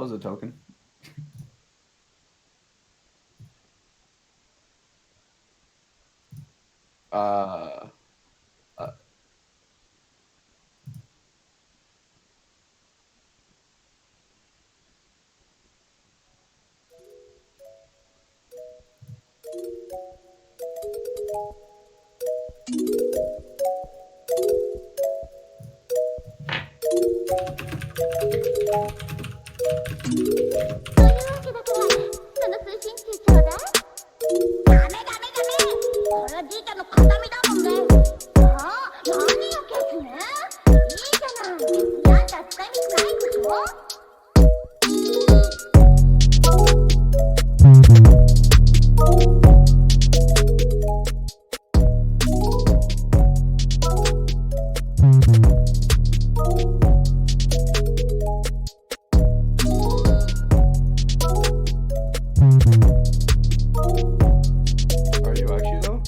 was a token. uh, uh Are you actually though?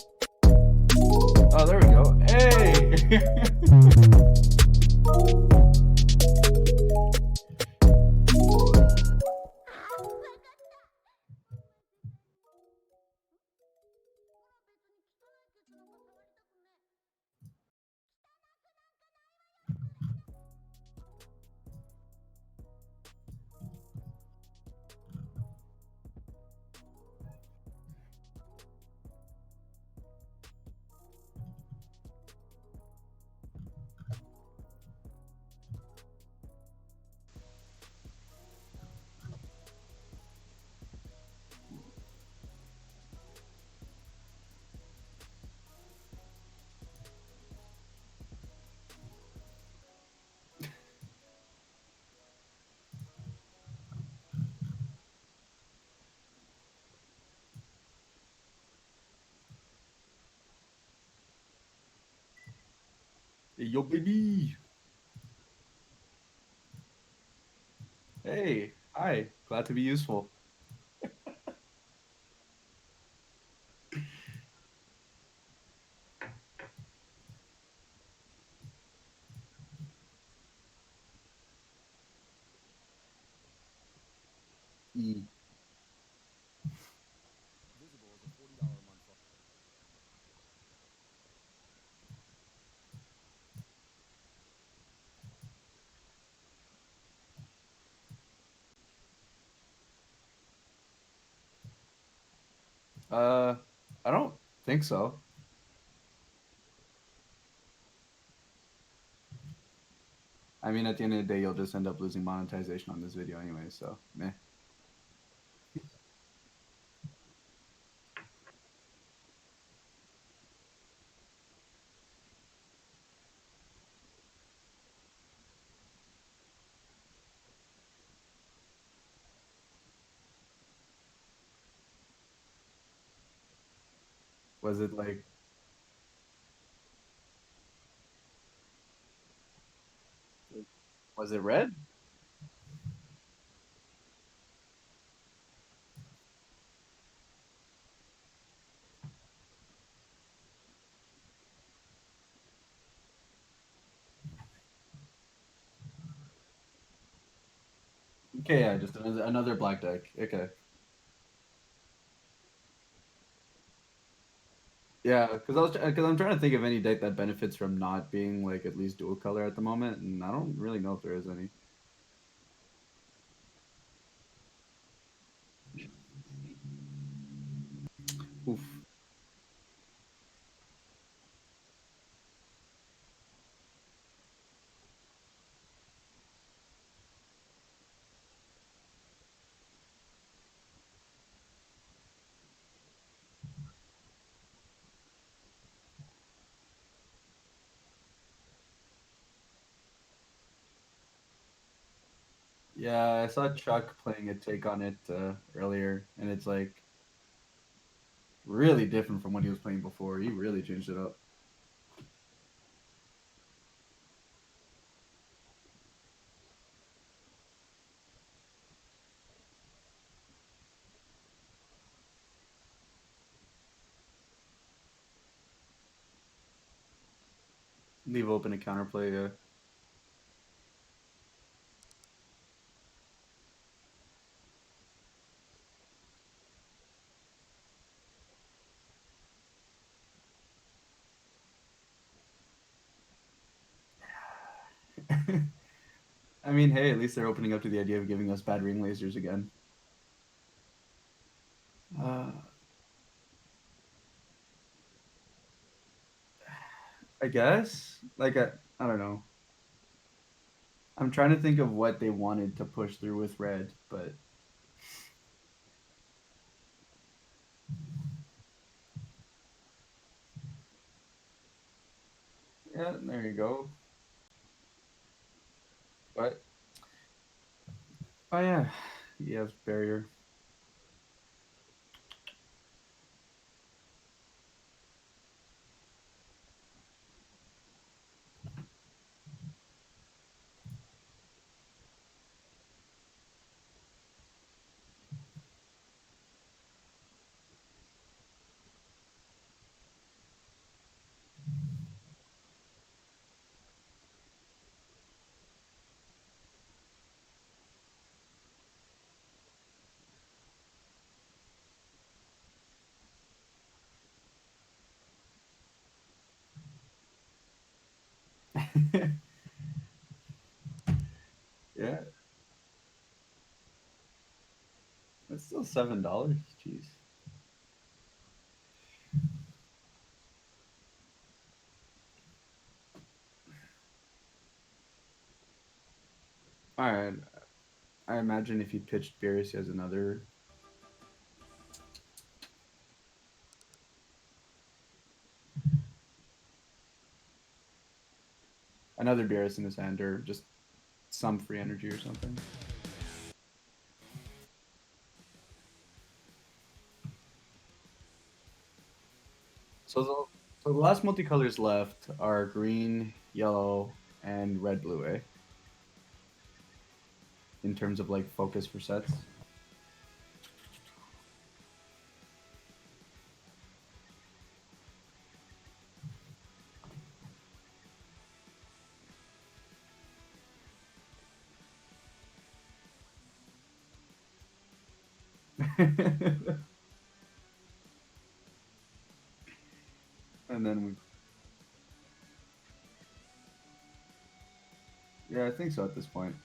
Oh, there we go. Hey! Yo, baby! Hey, hi. Glad to be useful. E. Uh, I don't think so. I mean, at the end of the day, you'll just end up losing monetization on this video anyway, so meh. Was it like, was it red? Okay, yeah, just another black deck. Okay. Yeah, because I'm trying to think of any deck that benefits from not being like at least dual color at the moment, and I don't really know if there is any. Oof. Yeah, I saw Chuck playing a take on it earlier, and it's like really different from what he was playing before. He really changed it up. Leave open a counterplay. I mean, hey, at least they're opening up to the idea of giving us bad ring lasers again. Uh, I guess. Like, I don't know. I'm trying to think of what they wanted to push through with red, but yeah, there you go. But oh yeah, yes, barrier. Yeah, it's still $7. Jeez. All right. I imagine if he pitched Beerus, he has another Beerus in his hand, or just some free energy or something. So the last multicolors left are green, yellow, and red blue, eh? In terms of like focus for sets. And then yeah, I think so at this point.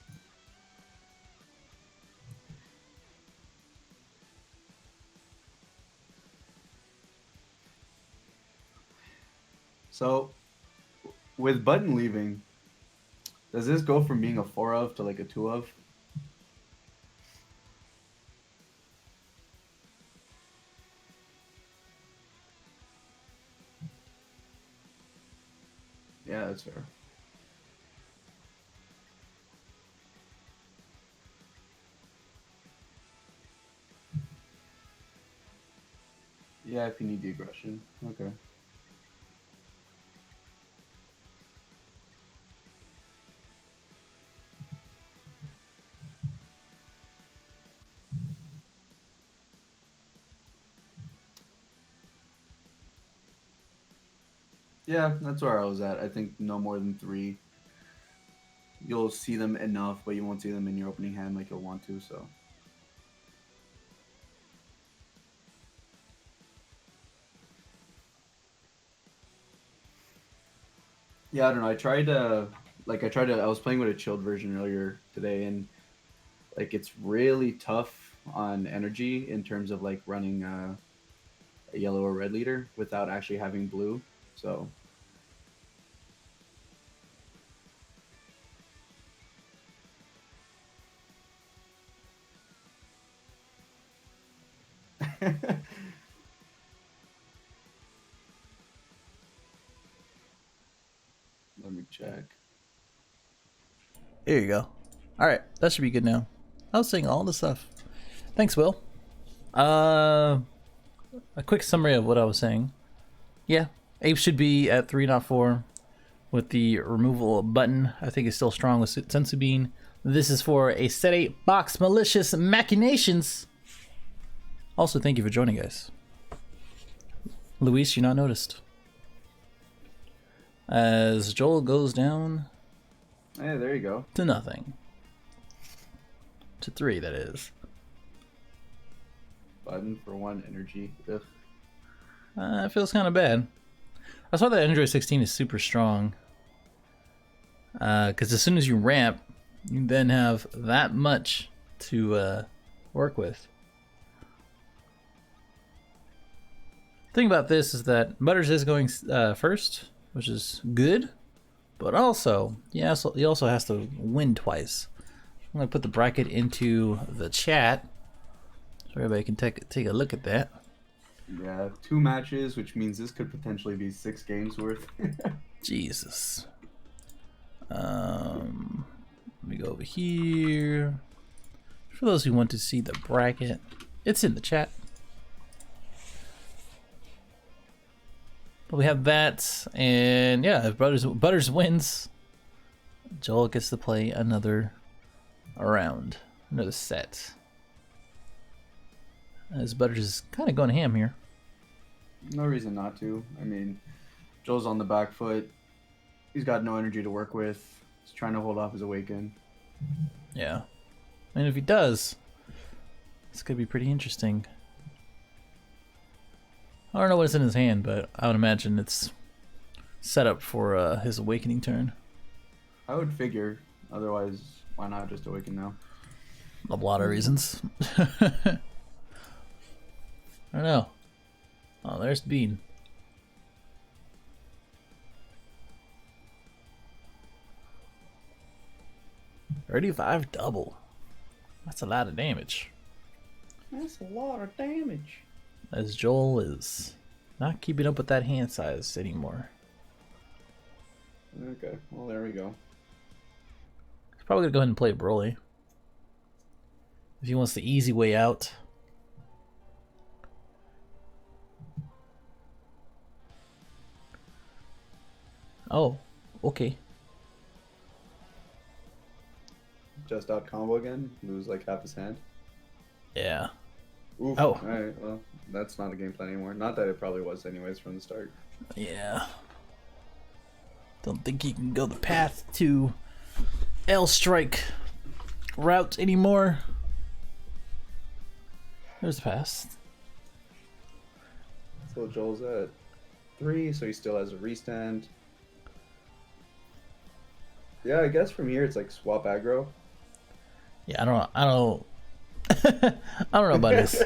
So with Button leaving, does this go from being a 4 of to like a 2 of? Yeah, that's fair. Yeah, if you need the aggression. Okay. Yeah, that's where I was at. I think no more than 3. You'll see them enough, but you won't see them in your opening hand like you'll want to, so. Yeah, I don't know. I was playing with a chilled version earlier today, and like it's really tough on energy in terms of like running a yellow or red leader without actually having blue. So let me check. There you go. All right, that should be good now. I was saying all the stuff. Thanks, Will. Uh, a quick summary of what I was saying. Yeah, Ape should be at 3, not 4, with the removal button. I think it's still strong with Sensu Bean. This is for a set 8 box malicious machinations. Also, thank you for joining, guys. Luis, you not noticed. As Joel goes down Hey, there you go. to nothing. To 3, that is. Button for 1 energy. Ugh. It feels kind of bad. I saw that Android 16 is super strong. Because as soon as you ramp, you then have that much to work with. The thing about this is that Budderz is going first, which is good, but also he also has to win twice. I'm gonna put the bracket into the chat so everybody can take a look at that. Yeah, 2 matches, which means this could potentially be 6 games worth. Jesus. Let me go over here. For those who want to see the bracket, it's in the chat. But we have that, and yeah, if Budderz wins, Joel gets to play another round, another set. As Budderz is kind of going ham here. No reason not to. I mean, Joel's on the back foot. He's got no energy to work with. He's trying to hold off his awaken. Yeah. And if he does, this could be pretty interesting. I don't know what's in his hand, but I would imagine it's set up for his awakening turn. I would figure. Otherwise, why not just awaken now? A lot of reasons. I don't know. Oh, there's Bean. $35 double. That's a lot of damage. That's a lot of damage. As Joel is not keeping up with that hand size anymore. Okay, well there we go. He's probably gonna go ahead and play Broly. If he wants the easy way out. Oh, okay. Just out combo again, lose like half his hand. Yeah. Oof. Oh. Alright, well, that's not a game plan anymore. Not that it probably was anyways from the start. Yeah. Don't think he can go the path to L strike route anymore. There's the pass. So Joel's at 3, so he still has a restand. Yeah, I guess from here it's like swap aggro. Yeah, I don't know about this.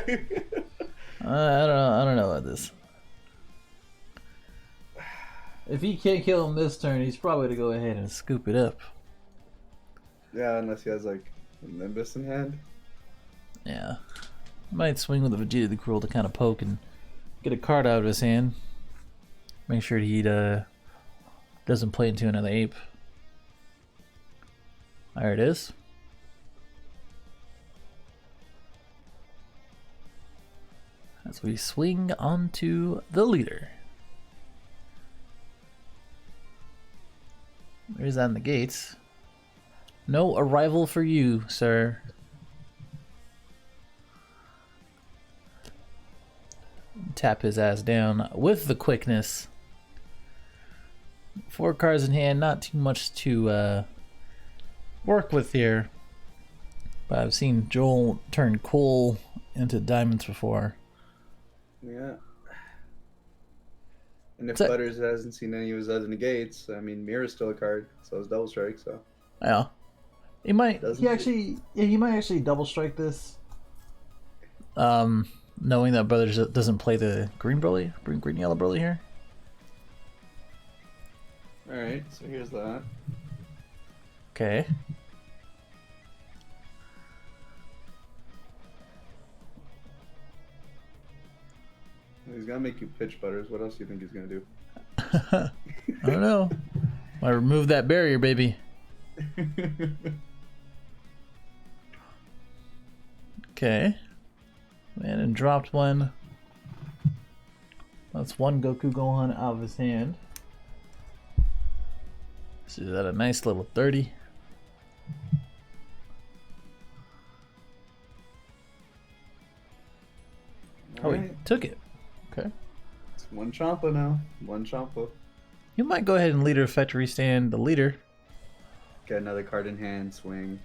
I don't know about this. If he can't kill him this turn, he's probably to go ahead and scoop it up. Yeah, unless he has like a Nimbus in hand. Yeah. Might swing with the Vegeta the Cruel to kind of poke and get a card out of his hand. Make sure he doesn't play into another ape. There it is. As we swing onto the leader. There's that in the gates. No arrival for you, sir. Tap his ass down with the quickness. 4 cards in hand, not too much to work with here. But I've seen Joel turn coal into diamonds before. Yeah. And if Budderz hasn't seen any of his other negates, I mean, Mirror's still a card, so it's double strike, so. Yeah. He might Doesn't he might actually double strike this. Knowing that Budderz doesn't play the green Broly, green yellow Broly here. Alright, so here's that. Okay. He's gonna make you pitch Budderz. What else do you think he's gonna do? I don't know. Might remove that barrier, baby. Okay. And dropped one. That's one Goku Gohan out of his hand. So is that a nice little 30? Oh, he took it. Okay. It's one Champa now. One Champa. You might go ahead and leader effect restand the leader. Get another card in hand, swing.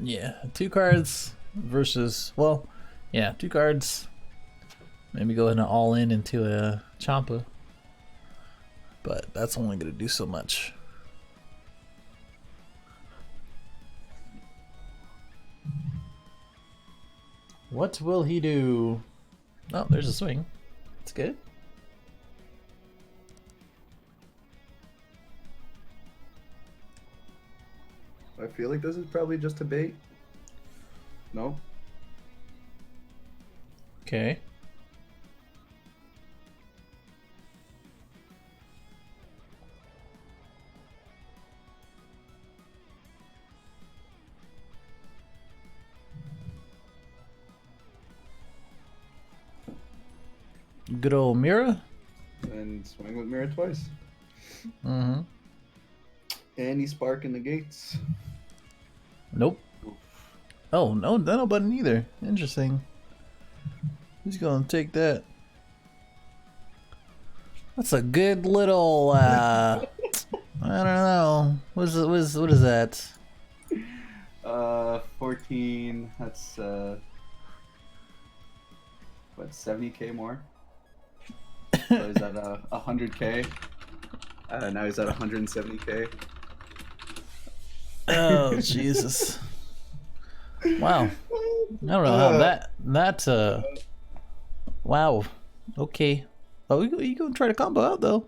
Yeah, 2 cards versus, well, yeah, 2 cards. Maybe go ahead and all in into a Champa. But that's only going to do so much. What will he do? Oh, there's a swing. That's good. I feel like this is probably just a bait. No? Okay. Good old Mira. And swing with mirror twice. Mm-hmm. Any spark in the gates. Nope. Oh, no, no button either. Interesting. Who's gonna take that? That's a good little, I don't know. What is that? 14, that's, what, 70k more? So he's at 100k. Now he's at 170k. Oh, Jesus. Wow. I don't know how wow. Okay. Oh, you gonna try to combo out though?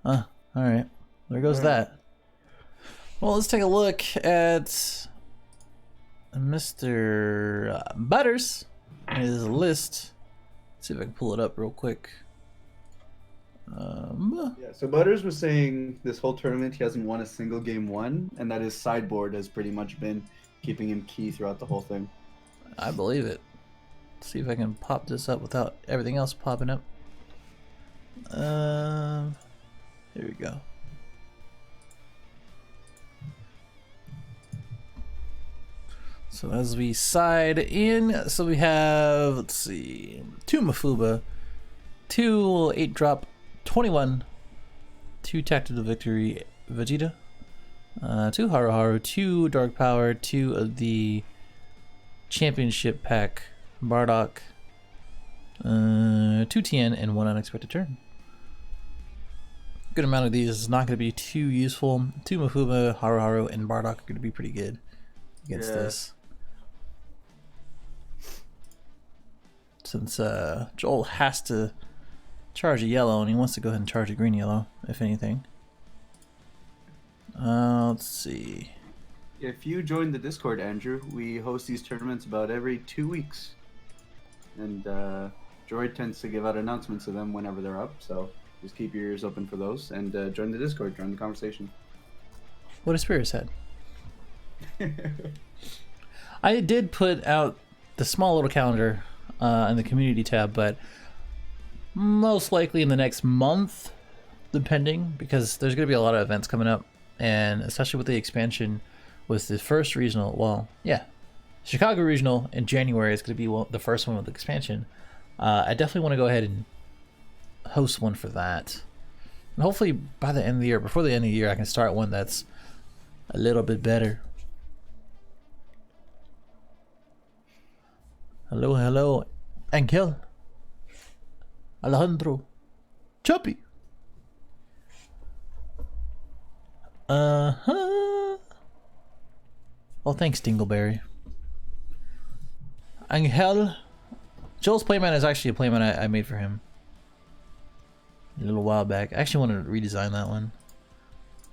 All right. There goes that. Well, let's take a look at Mr. Budderz and his list. Let's see if I can pull it up real quick. Yeah, so Budderz was saying this whole tournament he hasn't won a single game won, and that his sideboard has pretty much been keeping him key throughout the whole thing. I believe it. Let's see if I can pop this up without everything else popping up. Here we go. So as we side in, so we have, let's see, 2 Mafuba, 2 8-drop, 21, 2 Tactical Victory Vegeta, 2 Haruharu, 2 Dark Power, 2 of the Championship Pack Bardock, 2 Tien, and 1 Unexpected Turn. Good amount of these is not going to be too useful. 2 Mafuba, Haruharu, and Bardock are going to be pretty good against this. Since Joel has to charge a yellow, and he wants to go ahead and charge a green yellow, if anything. Let's see. If you join the Discord, Andrew, we host these tournaments about every 2 weeks. And Droid tends to give out announcements of them whenever they're up, so just keep your ears open for those. And join the Discord, join the conversation. What a Spirit said. I did put out the small little calendar in the community tab, but most likely in the next month, depending, because there's going to be a lot of events coming up, and especially with the expansion with the first regional, well, yeah, Chicago regional in January is going to be the first one with the expansion. I definitely want to go ahead and host one for that, and hopefully by the end of the year, before the end of the year, I can start one that's a little bit better. Hello, hello, Angel, Alejandro, Choppy. Well, thanks, Dingleberry. Angel. Joel's playmat is actually a playmat I made for him a little while back. I actually wanted to redesign that one.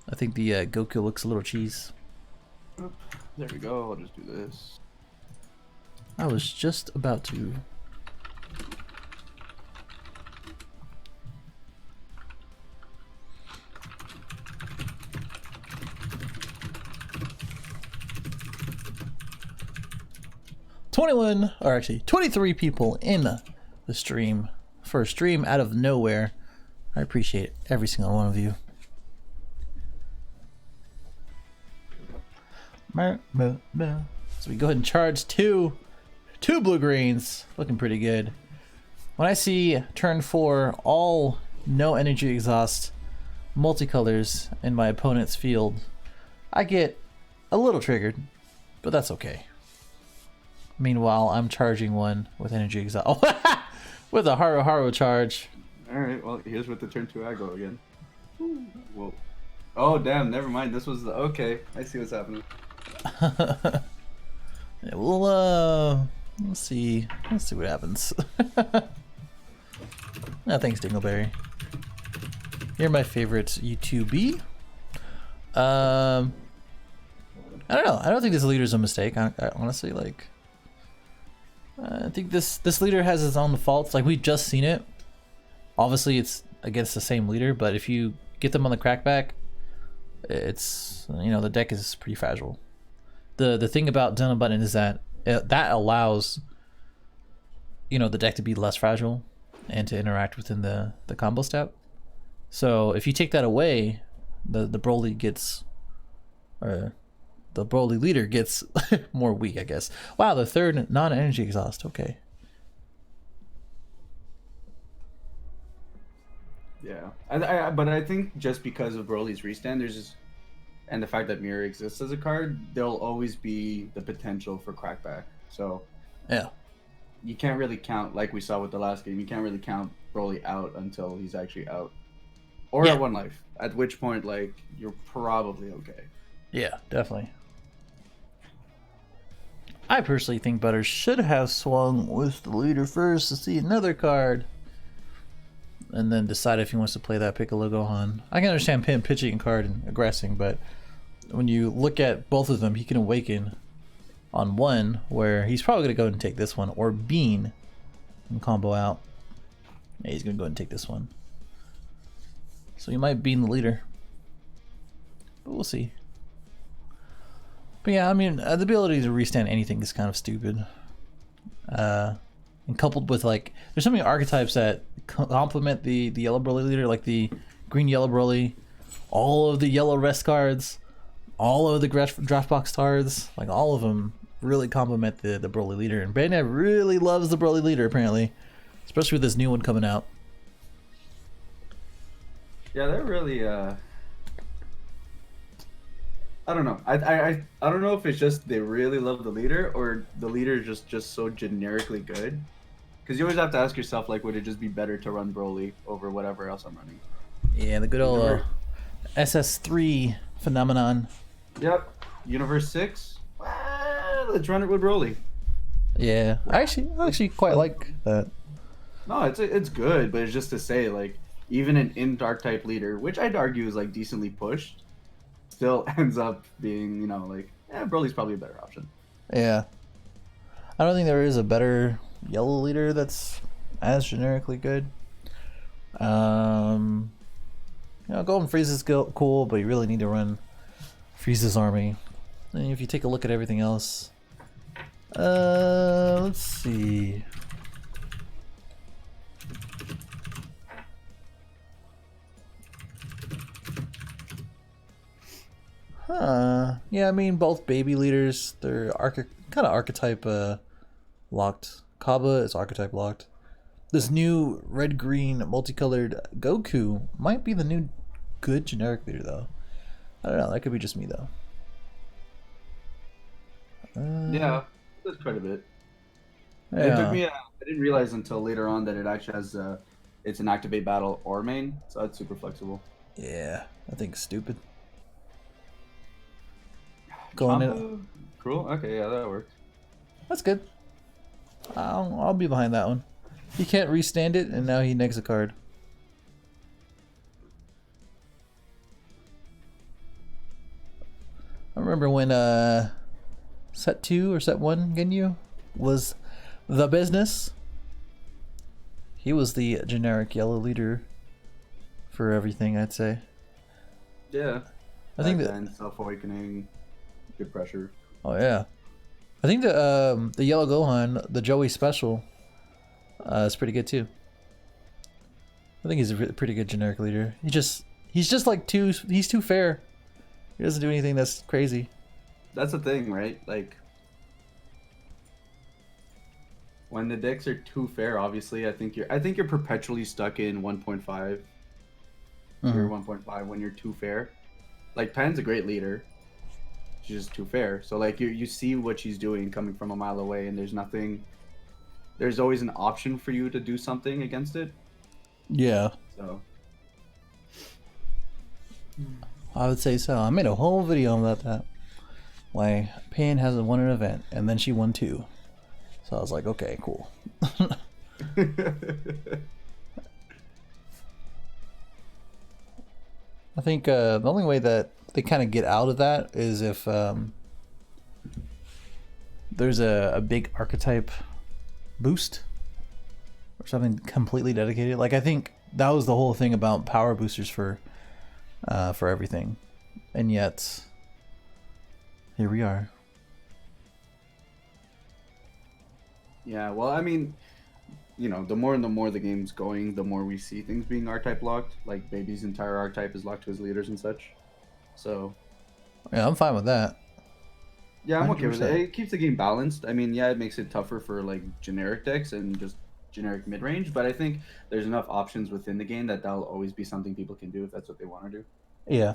I think the Goku looks a little cheese. There we go. I'll just do this. I was just about to. Or actually 23 people in the stream for a stream out of nowhere. I appreciate every single one of you. So we go ahead and charge two blue greens, looking pretty good. When I see turn 4 all no energy exhaust multicolors in my opponent's field, I get a little triggered, but that's okay. Meanwhile, I'm charging one with energy exhaust. Oh, with a Haru charge. Alright, well, here's with the turn 2 aggro again. Whoa. Oh, damn, never mind. This was the... Okay, I see what's happening. Yeah, let's see. Let's see what happens. Ah, thanks, Dingleberry. You're my favorite YouTube. I don't know. I don't think this leader's a mistake. I honestly, like, I think this leader has its own faults. Like, we just seen it. Obviously, it's against the same leader, but if you get them on the crackback, it's, you know, the deck is pretty fragile. The thing about Dunham Button is that that allows, you know, the deck to be less fragile and to interact within the combo step. So if you take that away, the Broly gets, or the Broly leader gets more weak, I guess. Wow, the third non-energy exhaust. Okay. Yeah, but I think just because of Broly's restand, there's just, and the fact that Mirror exists as a card, there'll always be the potential for crackback. So Yeah. you can't really count, like we saw with the last game, you can't really count Broly out until he's actually out. Or Yeah. at 1 life, at which point, like, you're probably okay. Yeah, definitely. I personally think Budderz should have swung with the leader first to see another card, and then decide if he wants to play that Piccolo Gohan. I can understand him pitching a card and aggressing, but when you look at both of them, he can awaken on one, where he's probably going to go and take this one, or Bean and combo out. Yeah, he's going to go and take this one. So he might Bean the leader. But we'll see. But yeah, I mean, the ability to restand anything is kind of stupid. And coupled with, like, there's so many archetypes that complement the yellow Broly leader, like the green yellow Broly, all of the yellow rest cards, all of the draft box cards, like all of them really complement the Broly leader. And Bandai really loves the Broly leader, apparently, especially with this new one coming out. Yeah, they're really, I don't know. I don't know if it's just they really love the leader, or the leader is just so generically good. Because you always have to ask yourself, like, would it just be better to run Broly over whatever else I'm running? Yeah, the good old SS3 phenomenon. Yep. Universe 6? Well, let's run it with Broly. Yeah, I actually quite like that. No, it's good, but it's just to say, like, even an in dark type leader, which I'd argue is like decently pushed, still ends up being, you know, like, Broly's probably a better option. Yeah, I don't think there is a better yellow leader that's as generically good. You know, Golden Frieza's cool, but you really need to run Frieza's army. And if you take a look at everything else, let's see. Yeah, I mean, both baby leaders, they're kind of archetype locked. Kaba is archetype locked. This new red-green multicolored Goku might be the new good generic leader, though. I don't know, that could be just me, though. Yeah, that's quite a bit. Yeah. It took me, I didn't realize until later on that it actually has, it's an activate battle or main, so that's super flexible. Yeah, I think it's stupid. Going in. Cool. Okay, yeah, that worked. That's good. I'll be behind that one. He can't restand it, and now he negs a card. I remember when set 2 or set 1 Ginyu was the business. He was the generic yellow leader for everything, I'd say. Yeah. I think that self-awakening, good pressure. Oh yeah, I think the yellow Gohan, the Joey special, is pretty good too. I think he's a pretty good generic leader. He's just like he's too fair. He doesn't do anything that's crazy. That's the thing, right? Like, when the decks are too fair, obviously, I think you're perpetually stuck in 1.5. You're 1.5 when you're too fair. Like, Pan's a great leader. She's just too fair. So, like, you see what she's doing coming from a mile away, and there's always an option for you to do something against it. Yeah. So I would say so. I made a whole video about that. Why Pan hasn't won an event, and then she won 2. So I was like, okay, cool. I think the only way that they kind of get out of that is if there's a big archetype boost or something completely dedicated. Like I think that was the whole thing about power boosters for everything, and yet here we are. Yeah, well, I mean, the more and the more the game's going, the more we see things being archetype locked. Like Baby's entire archetype is locked to his leaders and such. So Yeah, I'm fine with that. yeah, I'm okay with it. 100%. It keeps the game balanced. I mean, yeah, it makes it tougher for like generic decks and just generic mid range, but I think there's enough options within the game that that'll always be something people can do if that's what they want to do. Yeah.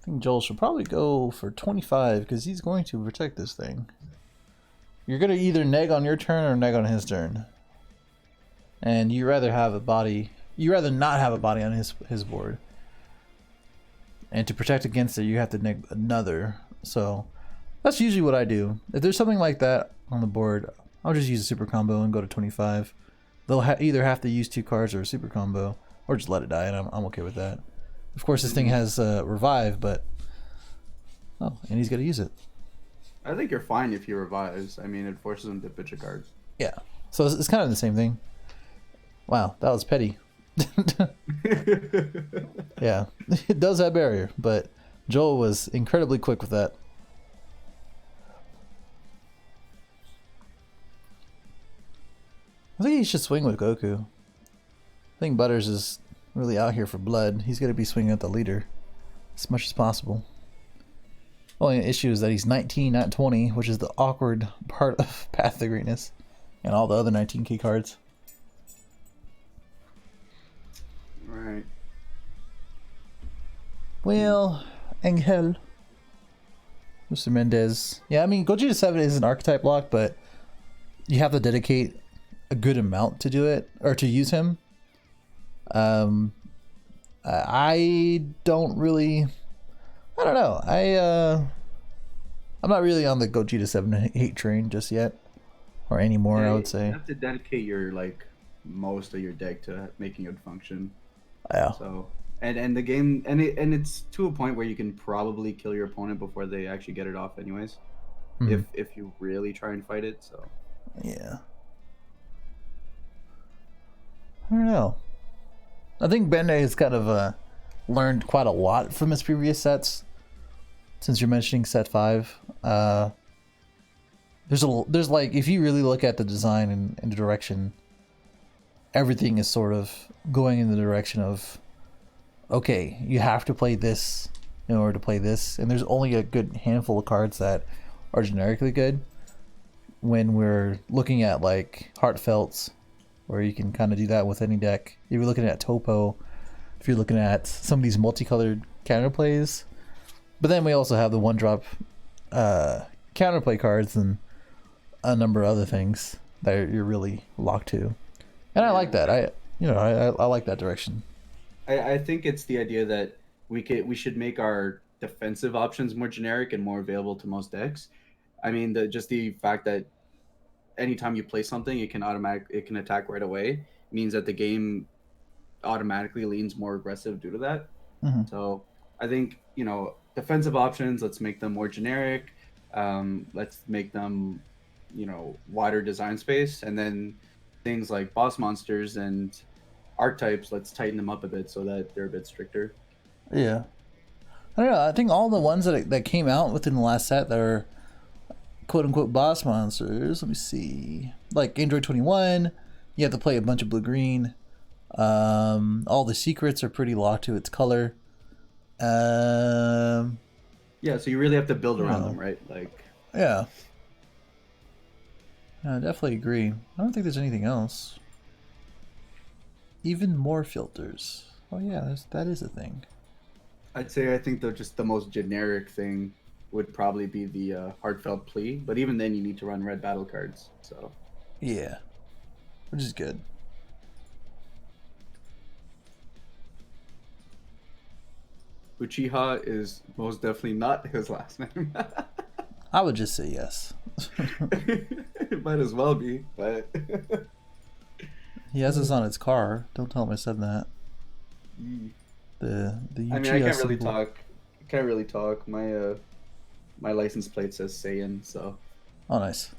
I think Joel should probably go for 25 because he's going to protect this thing. You're going to either neg on your turn or neg on his turn. And you rather have a body. You rather not have a body on his board. And to protect against it, you have to neg another. So that's usually what I do. If there's something like that on the board, I'll just use a super combo and go to 25. They'll either have to use 2 cards or a super combo, or just let it die, and I'm okay with that. Of course, this thing has revive, but oh, and he's got to use it. I think you're fine if he revives. I mean, it forces him to pitch a card. Yeah, so it's kind of the same thing. Wow, that was petty. Yeah, it does have barrier, but Joel was incredibly quick with that. I think he should swing with Goku. I think Budderz is really out here for blood. He's going to be swinging at the leader as much as possible. Only issue is that he's 19, not 20, which is the awkward part of Path to Greatness and all the other 19k cards. Right. Well, Angel. Mr. Mendez. Yeah, I mean, Gogeta 7 is an archetype lock, but you have to dedicate a good amount to do it, or to use him. I don't really... I don't know. I'm not really on the Gogeta 7 hate train just yet. Or anymore, Yeah, I would say. you have to dedicate your, like, most of your deck to making it function. Yeah. So, and the game, and it's to a point where you can probably kill your opponent before they actually get it off anyways. Mhm. If you really try and fight it, so. Yeah. I don't know. I think Bandai has kind of learned quite a lot from his previous sets. Since you're mentioning set 5, there's like, if you really look at the design and the direction, everything is sort of going in the direction of, okay, you have to play this in order to play this, and there's only a good handful of cards that are generically good. When we're looking at like Heartfelts, where you can kind of do that with any deck. If you're looking at Topo, if you're looking at some of these multicolored counterplays, but then we also have the 1-drop counterplay cards and a number of other things that you're really locked to, and I like that. I like that direction. I think it's the idea that we should make our defensive options more generic and more available to most decks. I mean, just the fact that anytime you play something, it can attack right away means that the game automatically leans more aggressive due to that. Mm-hmm. So I think defensive options, let's make them more generic. Let's make them wider design space, and then things like boss monsters and archetypes, let's tighten them up a bit so that they're a bit stricter. Yeah, I don't know. I think all the ones that came out within the last set that are quote unquote boss monsters. Let me see. Like Android 21, you have to play a bunch of blue green. All the secrets are pretty locked to its color. Yeah, so you really have to build around them, right? Like, yeah. I definitely agree. I don't think there's anything else. Even more filters. Oh yeah, that is a thing. I think just the most generic thing would probably be the heartfelt plea, but even then you need to run red battle cards. So yeah, which is good. Uchiha is most definitely not his last name. I would just say yes. It might as well be, but He has this on his car. Don't tell him I said that. The I mean, I Uchiha can't really symbol. talk. Can't really talk. My license plate says Saiyan, so Oh, nice.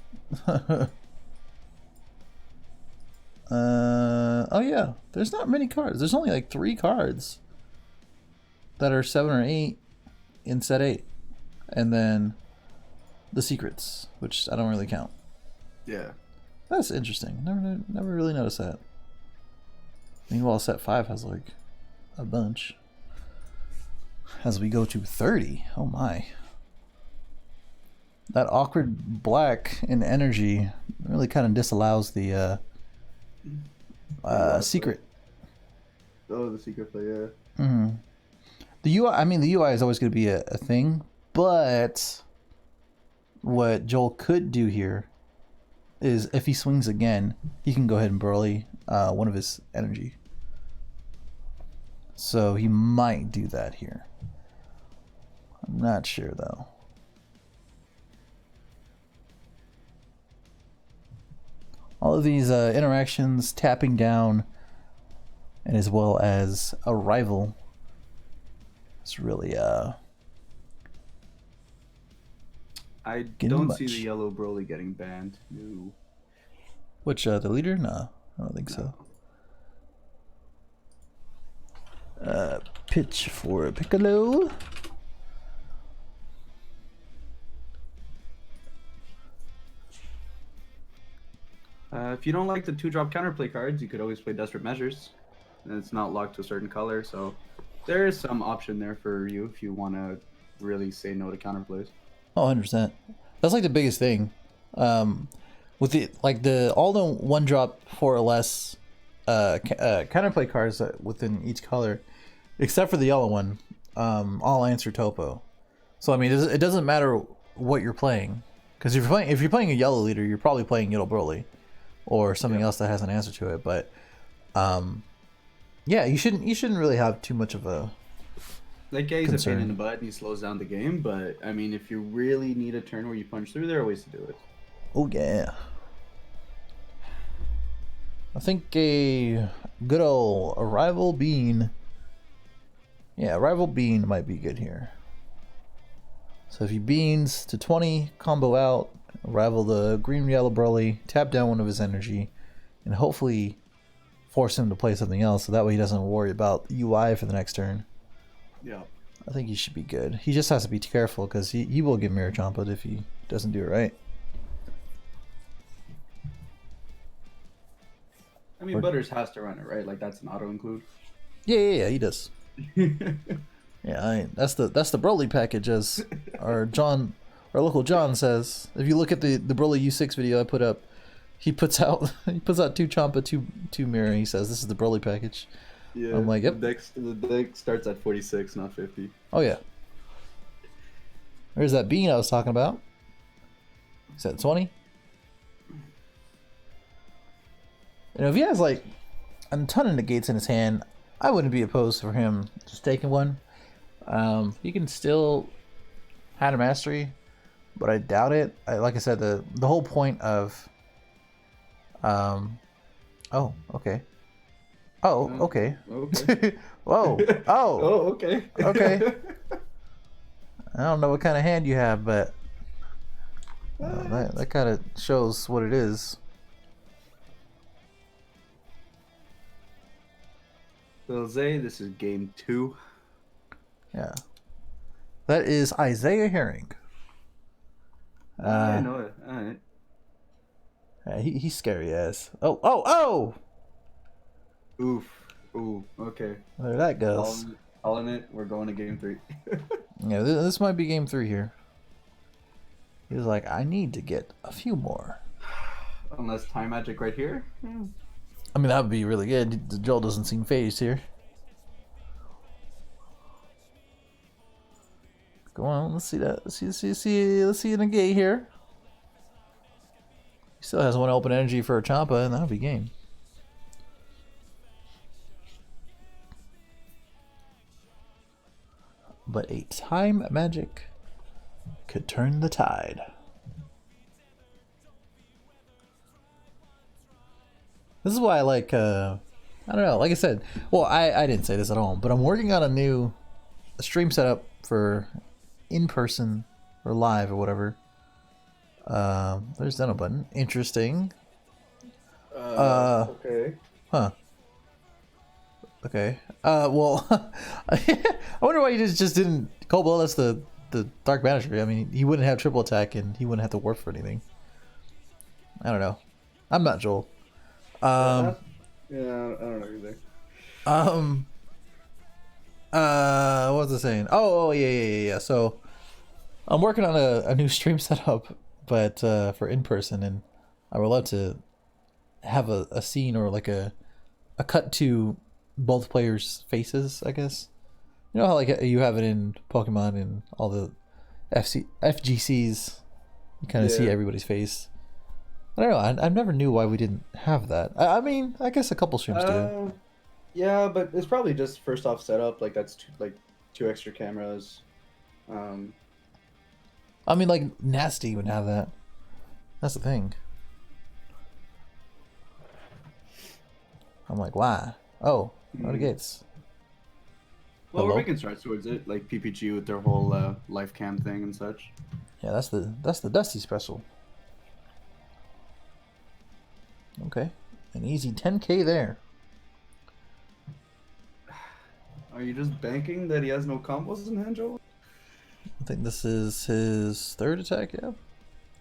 Oh yeah. There's not many cards. There's only like 3 cards that are 7 or 8 in set 8, and then the secrets, which I don't really count. yeah. That's interesting. Never really noticed that. Meanwhile, set 5 has like a bunch. As we go to 30, oh my. That awkward black in energy really kind of disallows the secret. Oh, the secret play, yeah. Mm-hmm. The UI, I mean, the UI is always going to be a thing, but what Joel could do here is if he swings again, he can go ahead and burly one of his energy. So he might do that here. I'm not sure though. All of these interactions, tapping down, and as well as arrival, it's really I getting don't much. see the yellow Broly getting banned. No. Which the leader? No, I don't think so. Pitch for Piccolo. If you don't like the 2-drop counterplay cards, you could always play Desperate Measures. And it's not locked to a certain color, so there is some option there for you if you want to really say no to counterplays. Oh, 100%. That's like the biggest thing. With the all the 1-drop 4 or less counterplay cards within each color, except for the yellow one, all answer topo. So I mean, it doesn't matter what you're playing, because if you're playing a yellow leader, you're probably playing Yellow Broly or something else that has an answer to it. But yeah, you shouldn't really have too much of a Like, yeah, he's concern. a pain in the butt and he slows down the game, but I mean, if you really need a turn where you punch through, there are ways to do it. Oh yeah. I think a good old Arrival Bean. Yeah, Arrival Bean might be good here. So if he beans to 20, combo out, Arrival the green yellow Broly, tap down one of his energy, and hopefully force him to play something else so that way he doesn't worry about UI for the next turn. Yeah. I think he should be good. He just has to be careful because he will get Mirror Chomped if he doesn't do it right. I mean, Budderz has to run it, right? Like, that's an auto include. Yeah, he does. Yeah, that's the Broly package, as our local John says. If you look at the Broly U6 video I put up, he puts out 2 Champa, 2 Mirror. He says this is the Broly package. Yeah. I'm like, yep. The deck starts at 46, not 50. Oh yeah. There's that bean I was talking about. Is that 20? You know, if he has like a ton of negates in his hand, I wouldn't be opposed for him just taking one. He can still have a mastery, but I doubt it. Like I said, the whole point of oh, okay. Oh, okay. Okay. Whoa. Oh. Oh, okay. Okay. I don't know what kind of hand you have, but that kind of shows what it is. So, Zay, this is game 2. Yeah. That is Isaiah Herring. I know it. All right. Yeah, he's scary ass. Oh! Oof. Ooh, okay. There that goes. Calling it. We're going to game 3. Yeah, this might be game 3 here. He was like, I need to get a few more. Unless time magic right here. I mean, that would be really good. Joel doesn't seem phased here. Go on, let's see that. Let's see a negate here. He still has 1 open energy for a Champa, and that'll be game. but a time magic could turn the tide. This is why I like, I don't know, like I said, well, I didn't say this at all, but I'm working on a new stream setup for in-person or live or whatever. There's that button. Interesting. Okay. Huh. Okay. Well, I wonder why you just didn't call Bloodlust the Dark Banisher. I mean, he wouldn't have triple attack and he wouldn't have to warp for anything. I don't know. I'm not Joel. Yeah, I don't know either. What was I saying? Oh, yeah. So, I'm working on a new stream setup, but for in person, and I would love to have a scene or like a cut to both players' faces, I guess. You know how like you have it in Pokemon and all the FGCs, you kind of see everybody's face. I don't know. I never knew why we didn't have that. I mean, I guess a couple streams do. Yeah, but it's probably just first off setup. Like that's two extra cameras. I mean, like Nasty would have that. That's the thing. I'm like, why? Oh, out of gates. Well, Hello? we're making strides towards it, like PPG with their whole life cam thing and such. Yeah, that's the Dusty special. Okay, an easy 10k there. Are you just banking that he has no combos in hand, Joel? I think this is his third attack, yeah?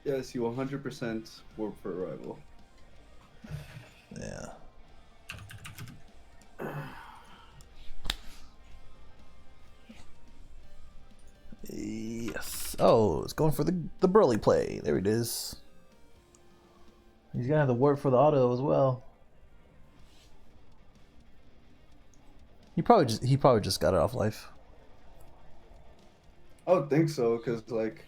Yes, you 100% warp for arrival. Yeah. Yes. Oh, it's going for the Burly play. There it is. He's gonna have the warp for the auto as well. He probably just got it off life. I would think so, because like,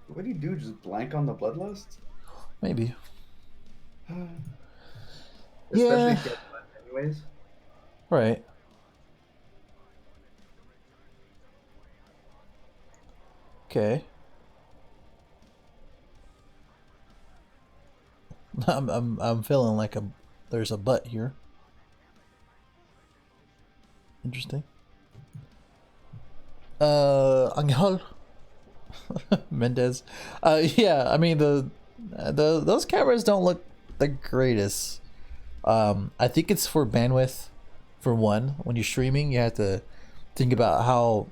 what do you do? Just blank on the bloodlust? Maybe. Especially Yeah. if you have blood anyways. Right. Okay. I'm feeling like there's a butt here. Interesting. Angel Mendez. Yeah, I mean those cameras don't look the greatest. I think it's for bandwidth. For one, when you're streaming, you have to think about how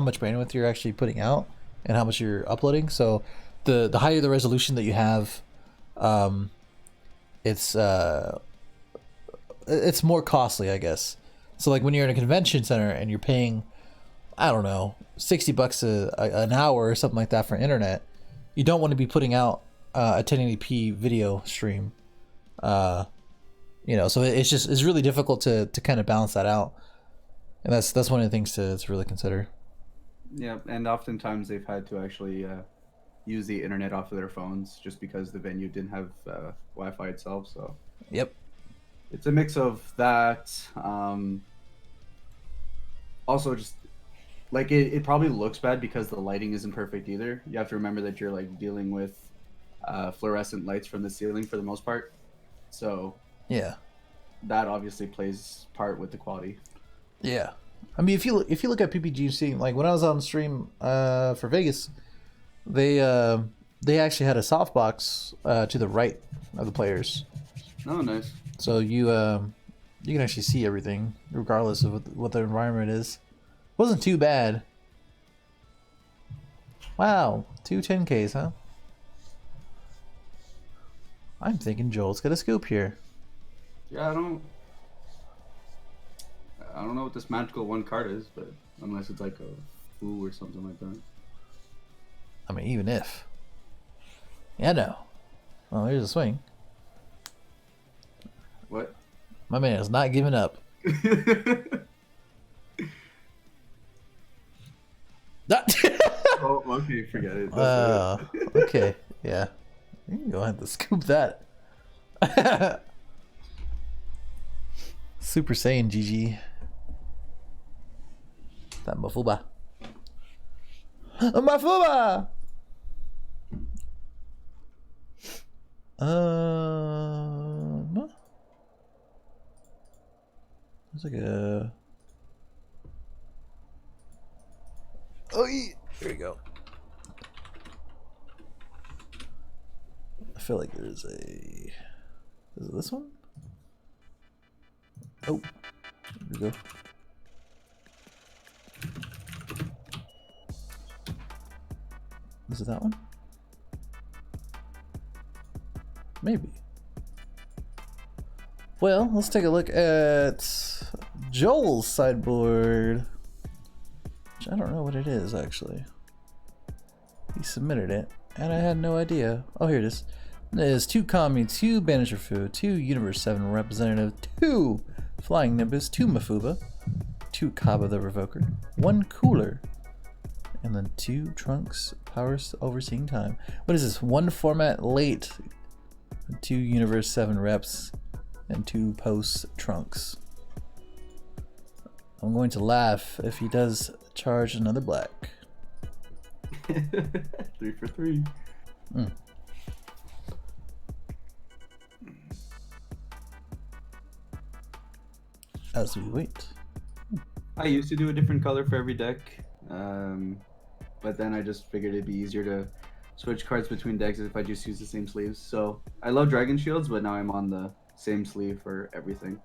much bandwidth you're actually putting out and how much you're uploading. So the higher the resolution that you have, it's more costly, I guess. So like when you're in a convention center and you're paying, I don't know, $60 an hour or something like that for internet, you don't want to be putting out a 1080p video stream. So it's really difficult to kind of balance that out, and that's one of the things to really consider. Yeah, and oftentimes they've had to actually use the internet off of their phones just because the venue didn't have Wi-Fi itself. So Yep. it's a mix of that. Also, just like it probably looks bad because the lighting isn't perfect either. You have to remember that you're like dealing with fluorescent lights from the ceiling for the most part. So Yeah. that obviously plays part with the quality. Yeah. I mean, if you look at PPG, like when I was on stream for Vegas, they actually had a softbox to the right of the players. Oh, nice. So you can actually see everything regardless of what the environment is. Wasn't too bad. Wow, 2 10Ks, huh? I'm thinking Joel's got a scoop here. Yeah, I don't know what this magical one card is, but unless it's like a foo or something like that. I mean, even if. Yeah, no. Well, there's a swing. What? My man is not giving up. Oh, okay, forget it. Okay, yeah. You can go ahead and scoop that. Super Saiyan GG. That Mafuba. Mafuba! It's like a... Oh, here we go. I feel like there's a... Is it this one? Oh, here we go. Is it that one? Maybe. Well, let's take a look at Joel's sideboard. Which I don't know what it is, actually. He submitted it, and I had no idea. Oh, here it is. It is 2 Kami, 2 Banisher Fu, 2 Universe 7 Representative, 2 Flying Nimbus, 2 Mafuba, 2 Kaba the Revoker, 1 Cooler, and then 2 Trunks Powers Overseeing Time. What is this? 1 format late, 2 Universe 7 reps, and 2 post Trunks. I'm going to laugh if he does charge another black. 3 for 3. As we wait. I used to do a different color for every deck, but then I just figured it'd be easier to switch cards between decks if I just use the same sleeves. So I love Dragon Shields, but now I'm on the same sleeve for everything.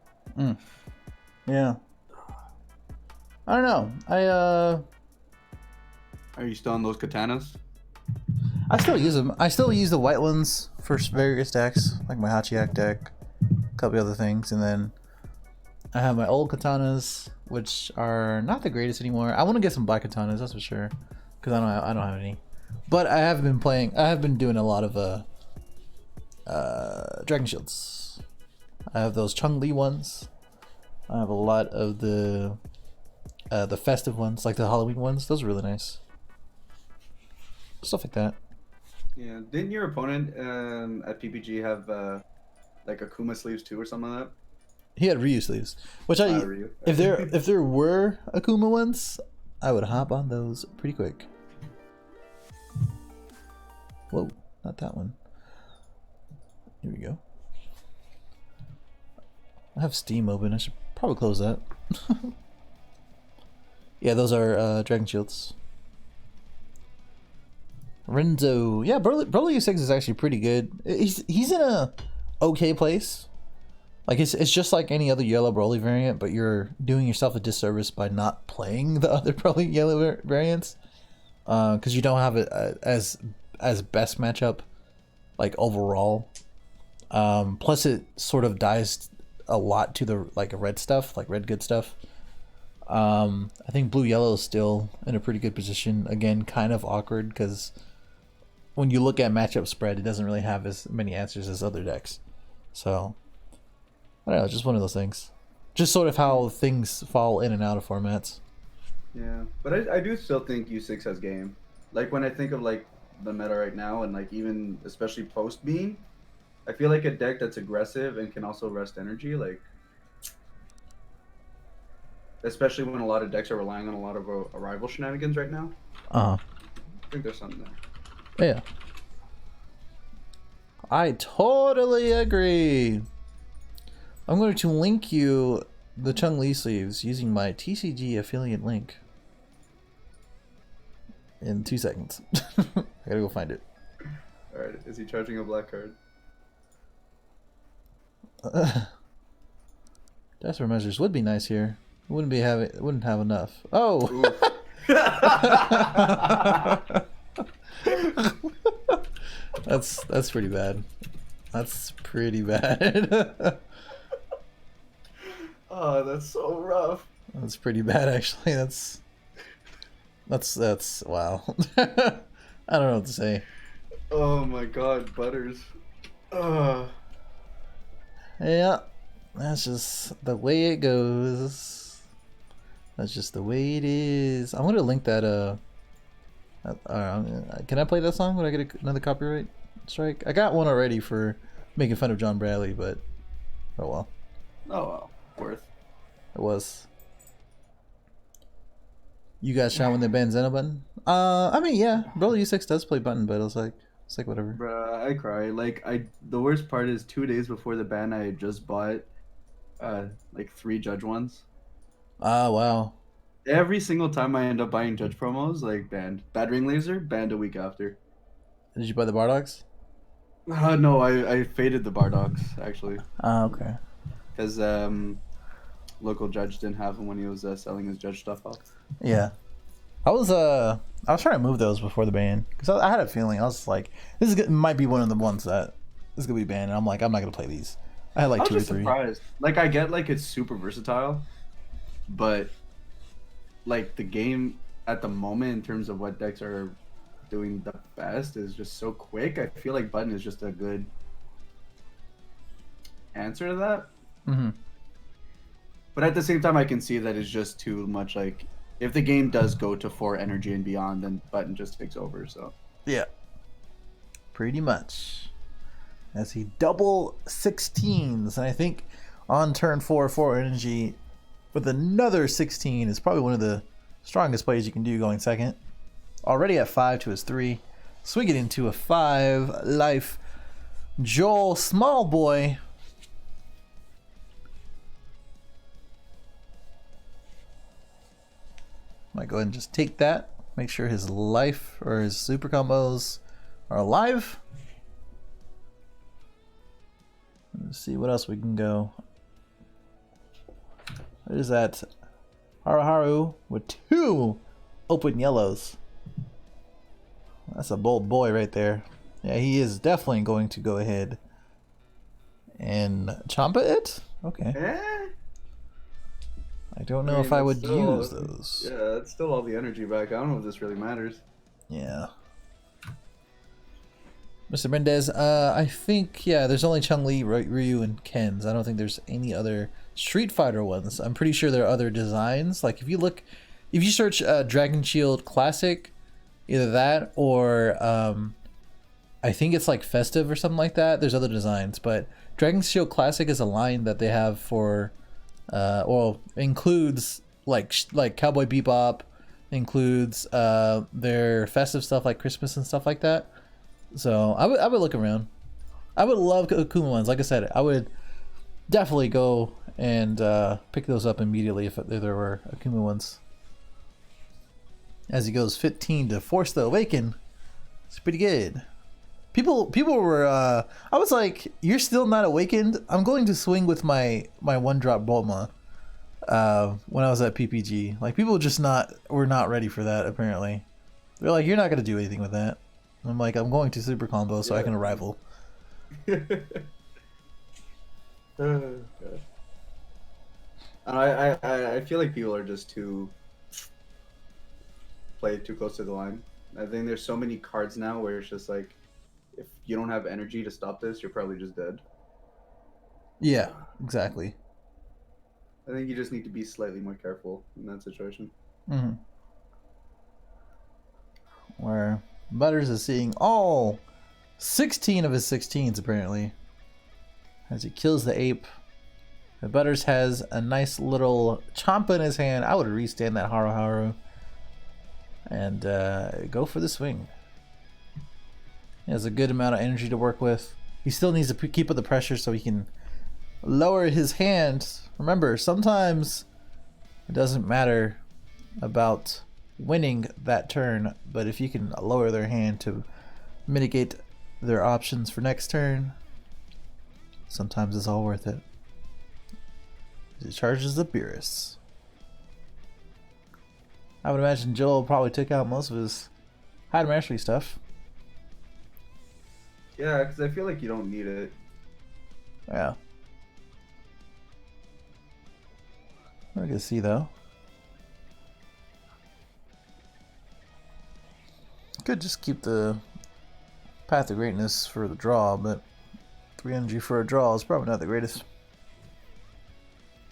Yeah. I don't know. Are you still on those katanas? I still use them. I still use the white ones for various decks, like my Hachiyak deck, a couple other things, and then I have my old katanas, which are not the greatest anymore. I want to get some black katanas, that's for sure, because I don't have any. But I have been doing a lot of Dragon Shields. I have those Chung Li ones. I have a lot of the festive ones, like the Halloween ones. Those are really nice. Stuff like that. Yeah. Didn't your opponent at PPG have like Akuma sleeves too, or something like that? He had Ryu sleeves, which Ryu. if there were Akuma ones, I would hop on those pretty quick. Whoa, not that one. Here we go. I have Steam open. I should probably close that. Yeah, those are Dragon Shields. Renzo, yeah, Broly U6 is actually pretty good. He's in a okay place. Like it's just like any other yellow Broly variant, but you're doing yourself a disservice by not playing the other Broly yellow variants, because you don't have it as best matchup, like overall. Plus, it sort of dies a lot to the like red stuff, like red good stuff. I think blue yellow is still in a pretty good position. Again, kind of awkward because when you look at matchup spread, it doesn't really have as many answers as other decks. So I don't know, just one of those things. Just sort of how things fall in and out of formats. Yeah, but I do still think U6 has game. Like when I think of like the meta right now, and like even especially post beam, I feel like a deck that's aggressive and can also rest energy, like especially when a lot of decks are relying on a lot of arrival shenanigans right now. I think there's something there. Yeah, I totally agree. I'm going to link you the Chung Li sleeves using my TCG affiliate link in 2 seconds. I gotta go find it. Alright, is he charging a black card? Desperate measures would be nice here. Wouldn't have enough. Oh. That's pretty bad. That's pretty bad. Oh, that's so rough. That's pretty bad, actually. That's wow. I don't know what to say. Oh my God, Budderz. Yeah, that's just the way it goes. That's just the way it is. I'm gonna link that. Can I play that song? Would I get another copyright strike? I got one already for making fun of John Bradley, but oh well. Oh well, worth. It was. You got shot when they banned Zeno button? I mean, yeah, Brawler U6 does play button, but it's like whatever. Bruh, I cry. The worst part is 2 days before the ban, I had just bought like 3 judge ones. Ah, wow. Every single time I end up buying judge promos, like banned. Bad ring laser, banned a week after. Did you buy the Bardogs? No, I faded the Bardogs actually, Ah, okay. because local judge didn't have them when he was selling his judge stuff off. Yeah. I was trying to move those before the ban because I had a feeling I was like, might be one of the ones that is gonna be banned, and I'm like, I'm not gonna play these. I had like I was two or just three. surprised. Like I get like it's super versatile, but like the game at the moment in terms of what decks are doing the best is just so quick. I feel like button is just a good answer to that. Mm-hmm. But at the same time, I can see that it's just too much. Like, if the game does go to 4 energy and beyond, then button just takes over. So Yeah. Pretty much. As he double 16s, and I think on turn 4 energy with another 16 is probably one of the strongest plays you can do going second. Already at 5 to his 3. Swing it into a 5 life. Joel, small boy. Might go ahead and just take that. Make sure his life or his super combos are alive. Let's see what else we can go. What is that? Haru with 2 open yellows. That's a bold boy right there. Yeah, he is definitely going to go ahead and Champa it? Okay. I don't know if I would use those. Yeah, it's still all the energy back. I don't know if this really matters. Yeah. Mr. Mendez, I think, yeah, there's only Chun-Li, Ryu, and Ken's. I don't think there's any other Street Fighter ones. I'm pretty sure there are other designs. Like, if you search Dragon Shield Classic, either that or I think it's like Festive or something like that. There's other designs, but Dragon Shield Classic is a line that they have for, includes like Cowboy Bebop, includes their festive stuff like Christmas and stuff like that. So I would look around. I would love Akuma ones. Like I said, I would definitely go and pick those up immediately if there were Akuma ones. As he goes 15 to Force the Awaken, it's pretty good. People were. I was like, "You're still not awakened." I'm going to swing with my 1-drop Bulma. When I was at PPG, like people were not ready for that. Apparently, they're like, "You're not gonna do anything with that." I'm like, "I'm going to super combo so I can rival." Oh, gosh. I feel like people are just play too close to the line. I think there's so many cards now where it's just like, if you don't have energy to stop this, you're probably just dead. Yeah, exactly. I think you just need to be slightly more careful in that situation. Mm-hmm. Where Budderz is seeing all 16 of his 16s apparently. As he kills the ape. And Budderz has a nice little Champa in his hand. I would restand that Haru. And go for the swing. He has a good amount of energy to work with. He still needs to keep up the pressure so he can lower his hand. Remember, sometimes it doesn't matter about winning that turn, but if you can lower their hand to mitigate their options for next turn, sometimes it's all worth it. He charges the Beerus. I would imagine Joel probably took out most of his hide mastery stuff. Yeah, because I feel like you don't need it. Yeah. I can see though. Could just keep the Path of Greatness for the draw, but 3 energy for a draw is probably not the greatest.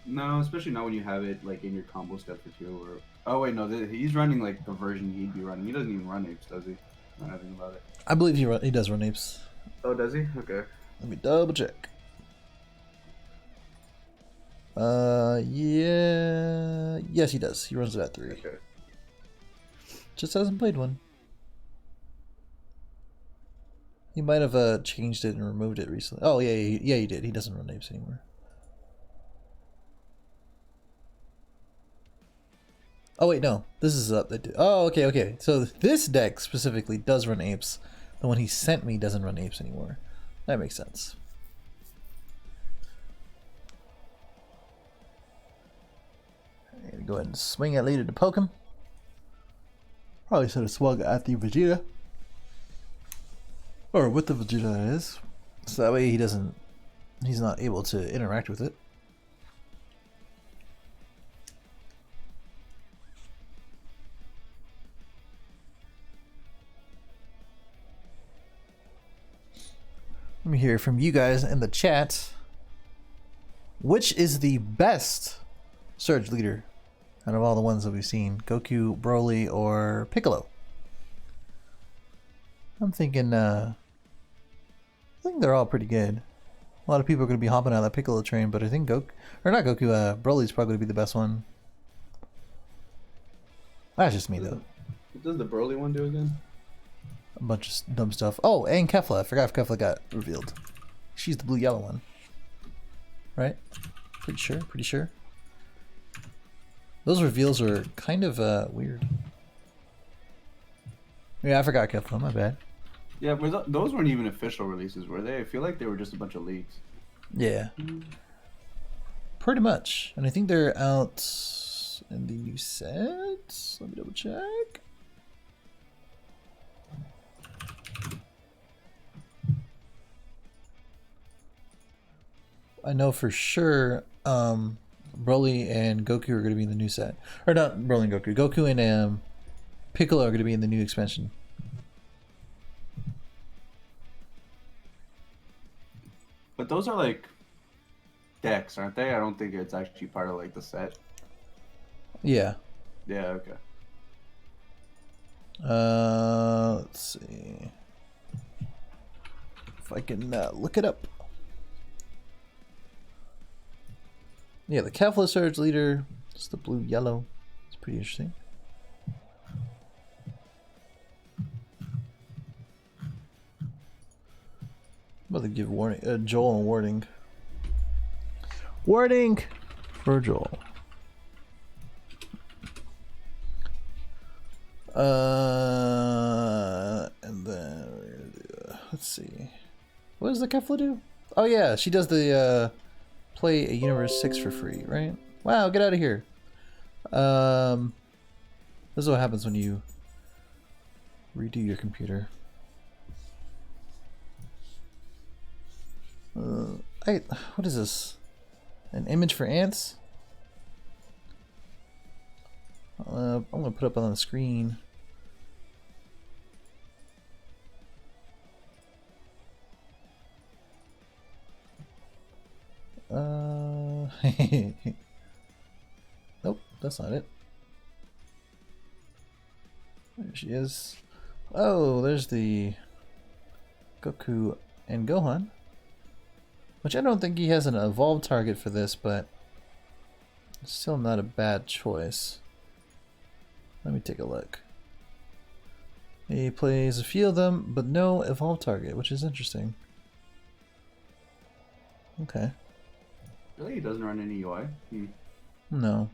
No, especially not when you have it like in your combo step for 2. Or oh wait, no, he's running like the version he'd be running. He doesn't even run apes, does he? I'm not thinking about it. I believe he does run apes. Oh, does he? Okay. Let me double check. Yeah, yes he does. He runs it at 3. Okay. Just hasn't played one. He might have changed it and removed it recently. Oh yeah, yeah, he did. He doesn't run apes anymore. Oh wait, no. This is up. Oh, okay, okay. So this deck specifically does run apes. The one he sent me doesn't run apes anymore. That makes sense. I'm gonna go ahead and swing at leader to poke him. Probably should have swung at the Vegeta. Or with the Vegeta, that is. So that way he's not able to interact with it. Let me hear from you guys in the chat. Which is the best Surge leader out of all the ones that we've seen? Goku, Broly, or Piccolo? I'm thinking, I think they're all pretty good. A lot of people are going to be hopping on that Piccolo train, but I think Broly's probably going to be the best one. That's just me, though. What does the Broly one do again? A bunch of dumb stuff. Oh, and Kefla. I forgot if Kefla got revealed. She's the blue-yellow one. Right? Pretty sure. Those reveals are kind of weird. Yeah, I forgot Kefla. My bad. Yeah, but those weren't even official releases, were they? I feel like they were just a bunch of leaks. Yeah. Pretty much. And I think they're out in the new set. Let me double check. I know for sure Broly and Goku are going to be in the new set. Or not Broly and Goku. Goku and Piccolo are going to be in the new expansion. But those are like decks, aren't they? I don't think it's actually part of like the set. Yeah. Yeah, okay. Let's see. If I can look it up. Yeah, the Kefla Surge leader. It's the blue-yellow. It's pretty interesting. I'm about to give Joel a warning. Warning for Joel. And then let's see. What does the Kefla do? Oh yeah, she does the play a Universe 6 for free, right? Wow, get out of here. This is what happens when you redo your computer. What is this? An image for ants? I'm gonna put up on the screen. Nope, that's not it. There she is. Oh, there's the Goku and Gohan. Which I don't think he has an evolved target for this, but still not a bad choice. Let me take a look. He plays a few of them, but no evolved target, which is interesting. Okay. Really? He doesn't run any UI? No.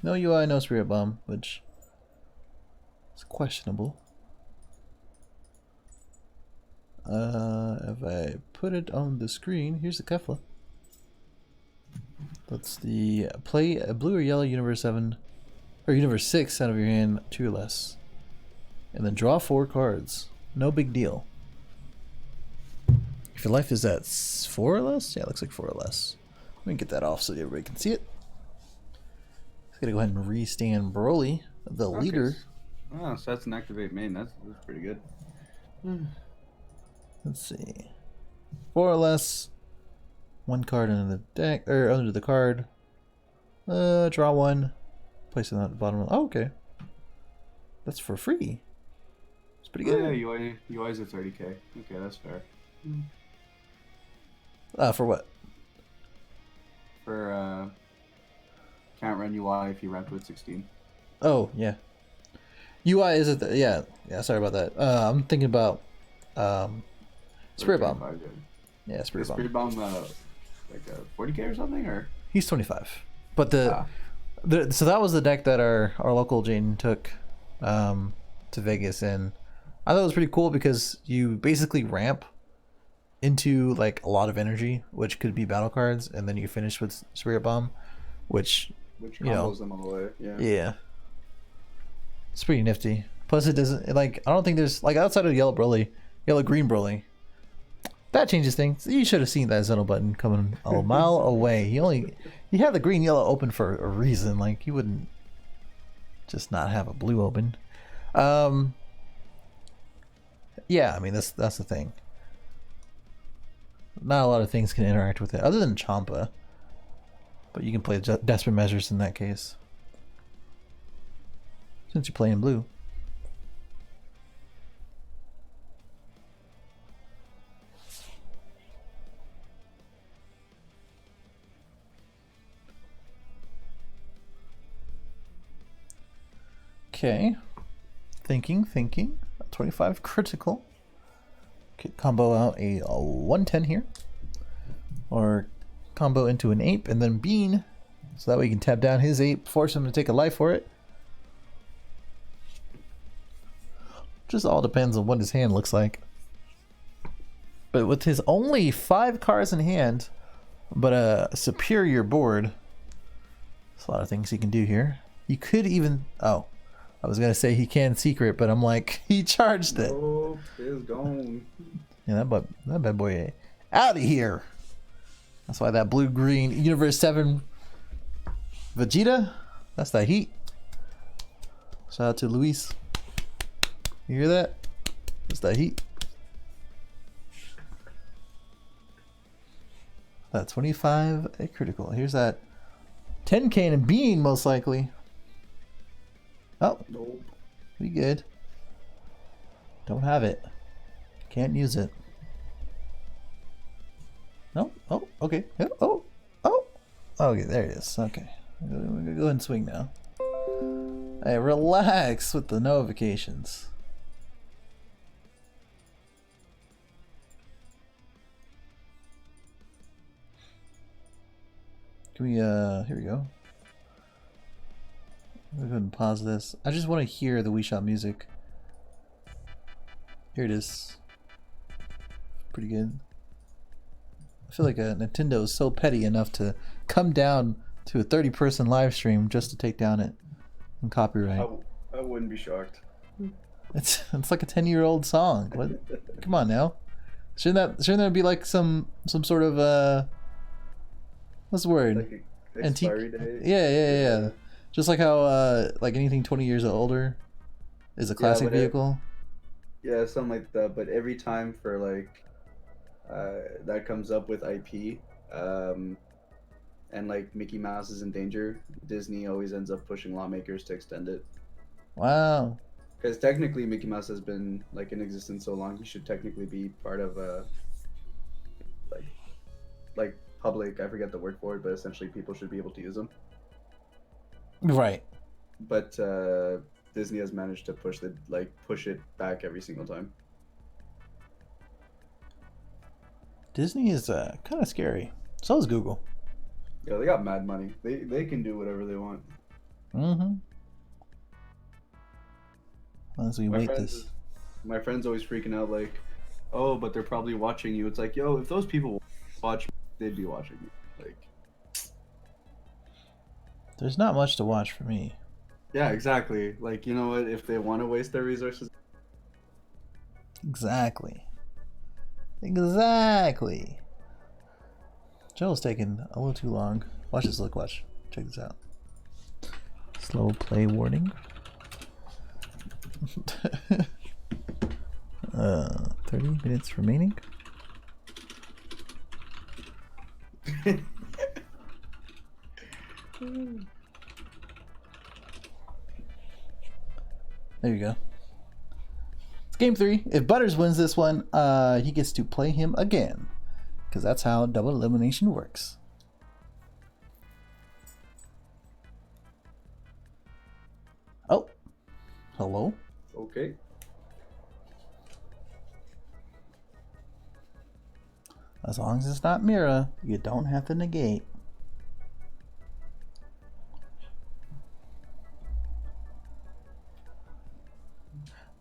No UI, no Spirit Bomb, which is questionable. If I put it on the screen, here's the Kefla. That's the play a blue or yellow Universe 7 or Universe 6 out of your hand, 2 or less. And then draw 4 cards. No big deal. If your life is at 4 or less? Yeah, it looks like 4 or less. Let me get that off so everybody can see it. Just gotta go ahead and restand Broly, the leader. Oh, so that's an activate main. That's pretty good. Let's see. 4 or less. 1 card under the deck, or under the card. Draw 1. Place it on the bottom. Oh, okay. That's for free. It's pretty good. Oh, yeah, UI's at 30k. Okay, that's fair. For what? For can't run UI if you run with 16. Oh, yeah. UI is it? Yeah, yeah. Sorry about that. I'm thinking about Spirit Bomb. 25, yeah. Yeah, Spirit Is Bomb. Spirit Bomb like a 40k or something, or He's 25. But ah, so that was the deck that our local Jane took to Vegas, and I thought it was pretty cool because you basically ramp into like a lot of energy, which could be battle cards, and then you finish with Spirit Bomb, which which you know, combos them all the way. Yeah. yeah, it's pretty nifty. Plus, it doesn't like I don't think there's like outside of yellow Broly, yellow green Broly. That changes things. You should have seen that Zeno button coming a mile away. You had the green yellow open for a reason. Like you wouldn't just not have a blue open. Yeah, I mean that's the thing. Not a lot of things can interact with it other than Champa, but you can play desperate measures in that case. Since you're playing blue. Okay. Thinking. 25 critical. Could combo out a 110 here. Or combo into an ape and then bean. So that way you can tap down his ape, force him to take a life for it. Just all depends on what his hand looks like. But with his only 5 cards in hand, but a superior board, there's a lot of things he can do here. You could even... Oh, I was going to say he can secret, but I'm like, he charged it. Oh, it's gone. Yeah, that bad boy out of here. That's why that blue-green Universe 7 Vegeta, that's that heat. Shout out to Luis. You hear that? That's that heat. That 25 a critical. Here's that 10 cannon bean, most likely. Oh, Nope. we good. Don't have it. Can't use it. No? Oh, okay. Oh. Okay, there it is. Okay. We're gonna go ahead and swing now. Hey, relax with the notifications. Can we, here we go. Let me go ahead and pause this. I just want to hear the Wii Shop music. Here it is. Pretty good. I feel like Nintendo is so petty enough to come down to a 30-person live stream just to take down it and copyright. I wouldn't be shocked. It's like a 10-year-old song. What? Come on now. Shouldn't there be like some sort of what's the word? Like Antique. expiry date. Yeah. Just like how like anything 20 years older is a classic vehicle. Yeah, something like that. But every time for like that comes up with IP, and like Mickey Mouse is in danger, Disney always ends up pushing lawmakers to extend it. Wow. Because technically Mickey Mouse has been like in existence so long, he should technically be part of like public. I forget the word for it, but essentially people should be able to use them. Right. But Disney has managed to push it back every single time. Disney is kind of scary. So is Google. Yeah, they got mad money. They can do whatever they want. Mm-hmm. As we wait this. My friend's always freaking out like, oh, but they're probably watching you. It's like, yo, if those people watch, they'd be watching you. Like, there's not much to watch for me. yeah, exactly. Like, you know what? If they want to waste their resources. Exactly. Joel's taking a little too long. Watch this, look, watch. Check this out. Slow play warning. 30 minutes remaining. There you go. It's game 3. If Budderz wins this one, he gets to play him again. Because that's how double elimination works. Oh. Hello? Okay. As long as it's not Mira, you don't have to negate.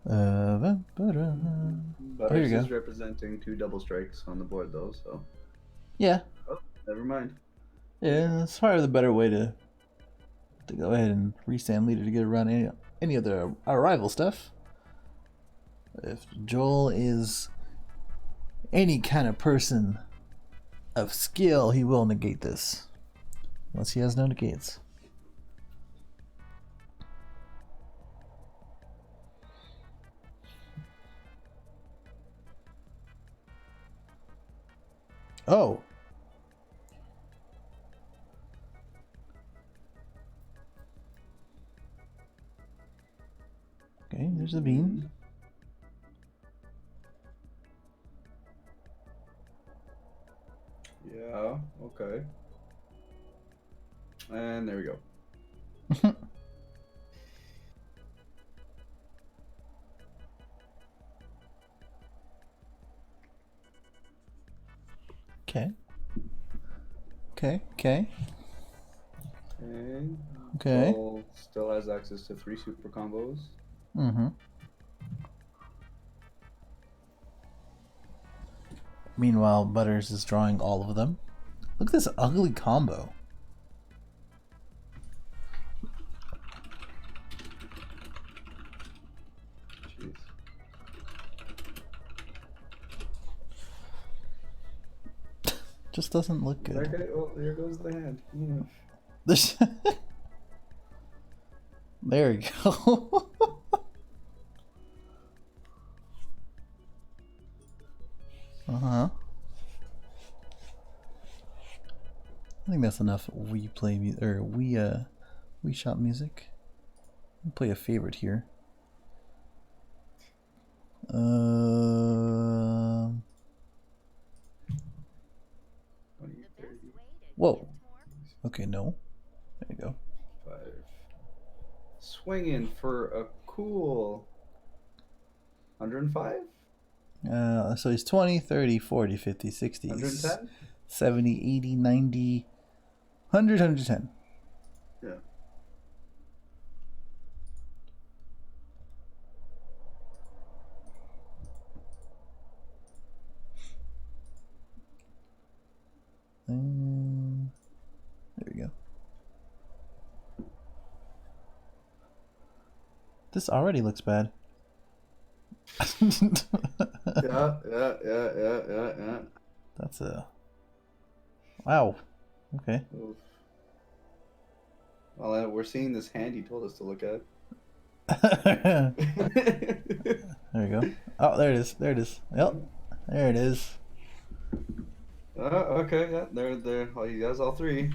Oh, here you Budderz go. is representing 2 double strikes on the board, though, so. Yeah. Oh, never mind. Yeah, it's probably the better way to go ahead and restand leader to get around any of the our rival stuff. If Joel is any kind of person of skill, he will negate this. Unless he has no negates. Oh. Okay, there's the bean. Yeah, okay. And there we go. Okay. Okay, okay. Okay. Okay. Joel still has access to 3 super combos. Mm-hmm. Meanwhile, Budderz is drawing all of them. Look at this ugly combo. Jeez. Just doesn't look good. Okay, well, there goes the hand. Yeah. This. There we go. Uh-huh. I think that's enough Wii play or Wii Shop music. I'll play a favorite here. Whoa. Okay, no. There you go. 5. Swinging for a cool 105? So he's 20, 30, 40, 50, 60, 110? 70, 80, 90, 100, 110. Yeah. There we go. This already looks bad. Yeah. That's a... Wow. Okay. Oof. Well, we're seeing this hand he told us to look at. There we go. Oh, there it is. There it is. Yep. There it is. Okay, yeah, there. Oh, he has all 3.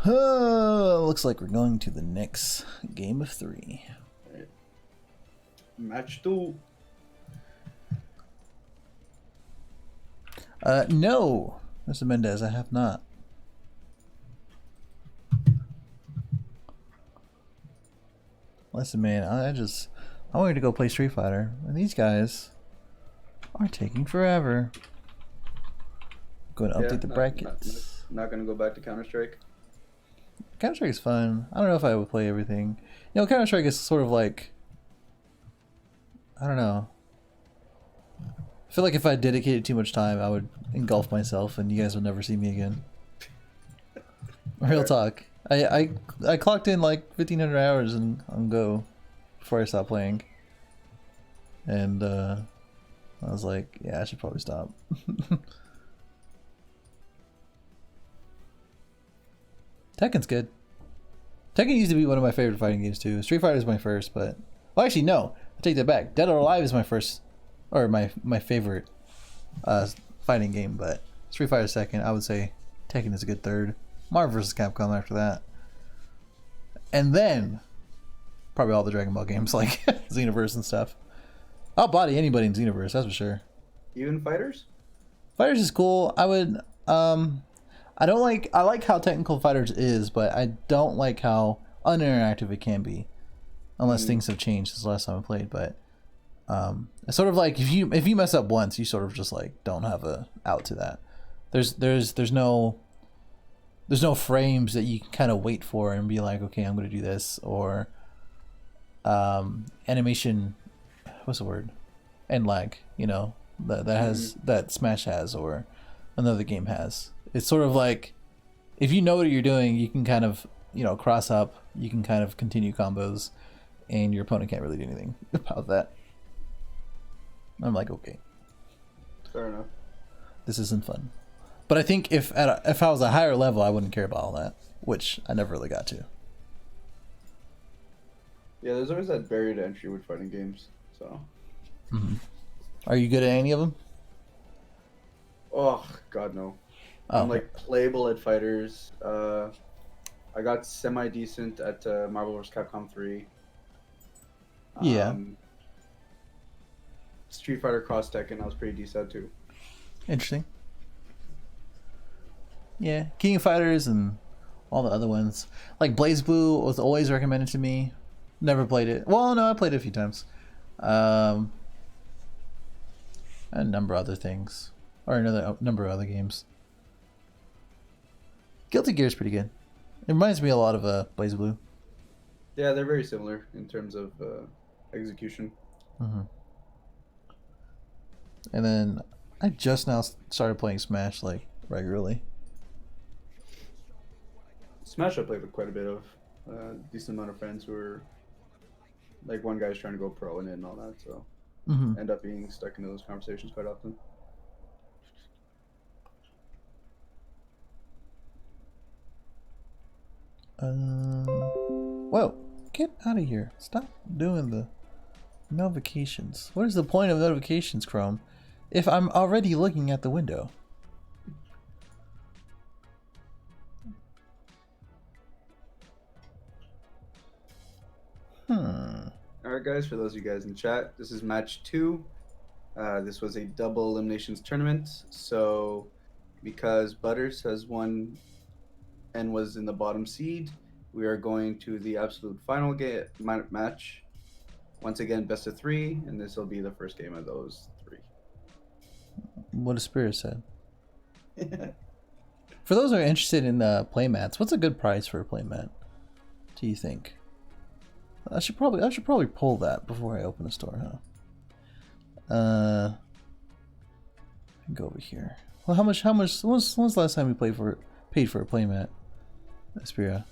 Looks like we're going to the next game of 3. Right. Match 2. No, Mr. Mendez, I have not. Listen, man, I wanted to go play Street Fighter, and these guys are taking forever. Going to update the brackets. Not gonna go back to Counter-Strike. Counter-Strike is fun. I don't know if I would play everything. You know, Counter-Strike is sort of like, I don't know. I feel like if I dedicated too much time, I would engulf myself, and you guys would never see me again. Real talk. I clocked in like 1,500 hours on Go before I stopped playing, and I was like, yeah, I should probably stop. Tekken's good. Tekken used to be one of my favorite fighting games too. Street Fighter is my first, but well, actually no, I take that back. Dead or Alive is my first, or my favorite fighting game, but Street Fighter second. I would say Tekken is a good third. Marvel vs. Capcom after that, and then probably all the Dragon Ball games like Xenoverse and stuff. I'll body anybody in Xenoverse, that's for sure. Even Fighters? Fighters is cool. I would I like how Technical Fighters is, but I don't like how uninteractive it can be, unless things have changed since the last time I played. But it's sort of like if you mess up once, you sort of just like don't have a out to that. There's no frames that you can kind of wait for and be like, okay, I'm gonna do this, or animation, what's the word, and lag, that has that Smash has or another game has. It's sort of like if you know what you're doing, you can kind of cross up, you can kind of continue combos, and your opponent can't really do anything about that. I'm like, okay, Fair enough. this isn't fun. But I think if I was a higher level, I wouldn't care about all that, which I never really got to. Yeah, there's always that barrier to entry with fighting games. So. Are you good at any of them? Oh God, no. Oh, I'm like playable at fighters. I got semi decent at Marvel vs. Capcom 3. Yeah. Street Fighter Cross Tekken, I was pretty decent too. Interesting. Yeah, King of Fighters and all the other ones. Like Blaze Blue was always recommended to me. Never played it. Well, no, I played it a few times. A number of other things. Or another number of other games. Guilty Gear is pretty good. It reminds me a lot of Blaze Blue. Yeah, they're very similar in terms of execution. And then I just now started playing Smash like regularly. Smash I played with quite a bit of. Decent amount of friends who are like one guy's trying to go pro in it and all that, so end up being stuck into those conversations quite often. Whoa, get out of here. Stop doing the notifications. What is the point of notifications, Chrome, if I'm already looking at the window? Alright guys, for those of you guys in chat, this is match 2. This was a double eliminations tournament, so because Budderz has won and was in the bottom seed, we are going to the absolute final match. Once again, best of 3, and this will be the first game of those 3. What a Spirit said. For those who are interested in playmats, what's a good price for a playmat, do you think? I should probably pull that before I open a store, huh? Go over here. Well, how much? When's the last time we paid for a playmat? Aspira.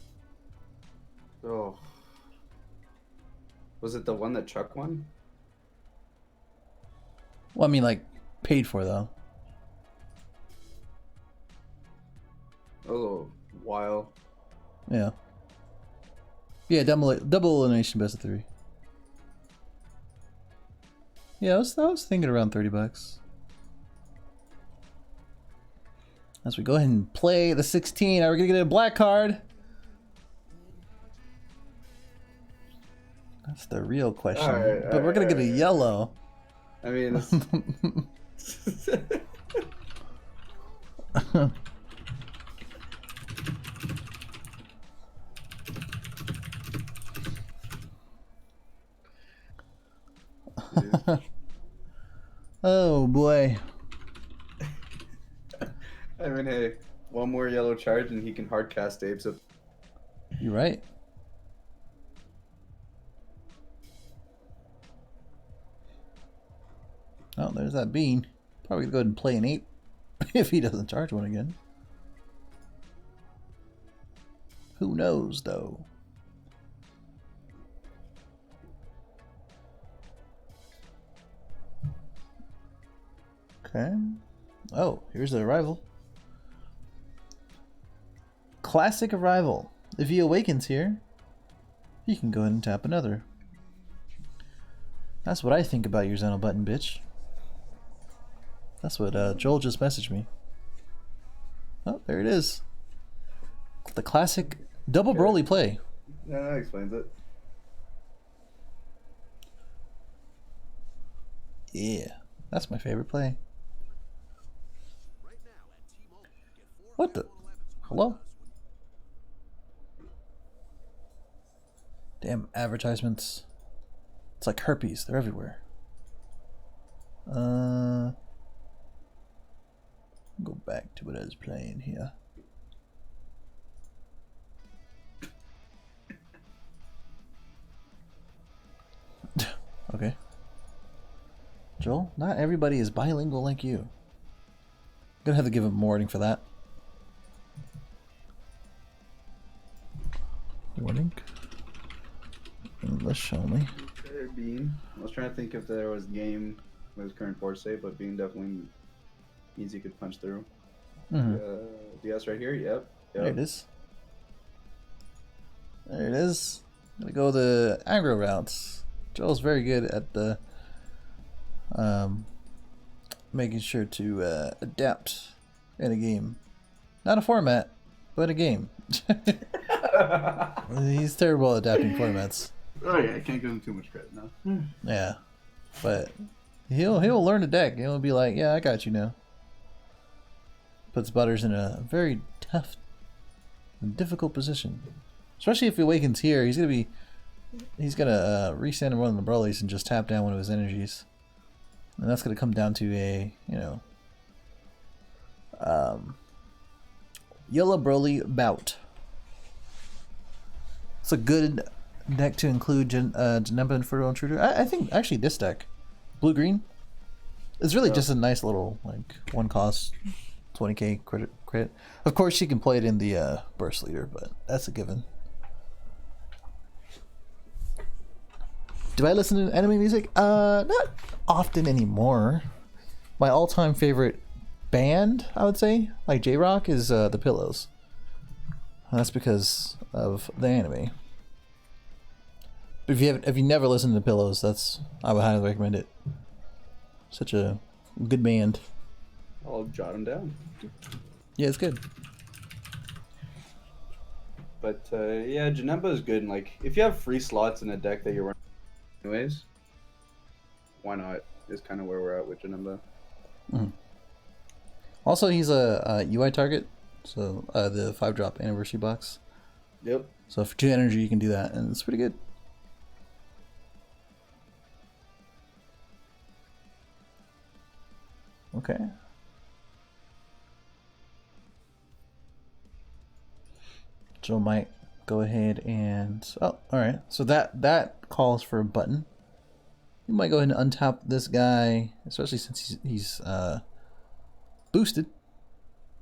Oh, was it the one that Chuck won? Well, I mean, like paid for though. Oh, while. Yeah. Yeah, double elimination best of 3. Yeah, I was thinking around $30. As we go ahead and play the 16, are we gonna get a black card? That's the real question. But we're gonna get a yellow. I mean, oh boy. I mean, hey, one more yellow charge and he can hard cast Abe's up. You're right. Oh, there's that bean. Probably gonna go ahead and play an 8 if he doesn't charge one again. Who knows, though? Okay. Oh, here's the arrival. Classic arrival. If he awakens here, he can go ahead and tap another. That's what I think about your Xeno button, bitch. That's what Joel just messaged me. Oh, there it is. The classic double Broly play. Yeah, that explains it. Yeah, that's my favorite play. What the? Hello? Damn advertisements. It's like herpes. They're everywhere. Go back to what I was playing here. Okay. Joel, not everybody is bilingual like you. Gonna have to give him a warning for that. Warning. English only. Bean. I was trying to think if there was game with his current board state, but Bean definitely means he could punch through. DS right here. Yep. There it is. There it is. Gonna go the aggro routes. Joel's very good at the making sure to adapt in a game. Not a format, but a game. He's terrible at adapting formats. Oh yeah, I can't give him too much credit now. Yeah, but he'll learn the deck. He'll be like, yeah, I got you now. Puts Budderz in a very tough and difficult position, especially if he awakens here. He's gonna restand one of the Broly's and just tap down one of his energies, and that's gonna come down to a Yellow Broly bout. It's a good deck to include Janemba and Fertile Intruder. I think actually this deck, blue green, is really just a nice little like one cost, 20k credit. Of course, you can play it in the burst leader, but that's a given. Do I listen to anime music? Not often anymore. My all-time favorite band, I would say, like J-Rock, is The Pillows. And that's because of the anime. But if you never listened to The Pillows, I would highly recommend it. Such a good band. I'll jot them down. Yeah, it's good. But yeah, Janemba is good. And, like, if you have free slots in a deck that you're running anyways, why not? Is kind of where we're at with Janemba. Also, he's a UI target, so the 5-drop anniversary box. Yep. So for 2 energy, you can do that, and it's pretty good. Okay. Joe might go ahead and... Oh, alright. So that calls for a button. You might go ahead and untap this guy, especially since he's boosted,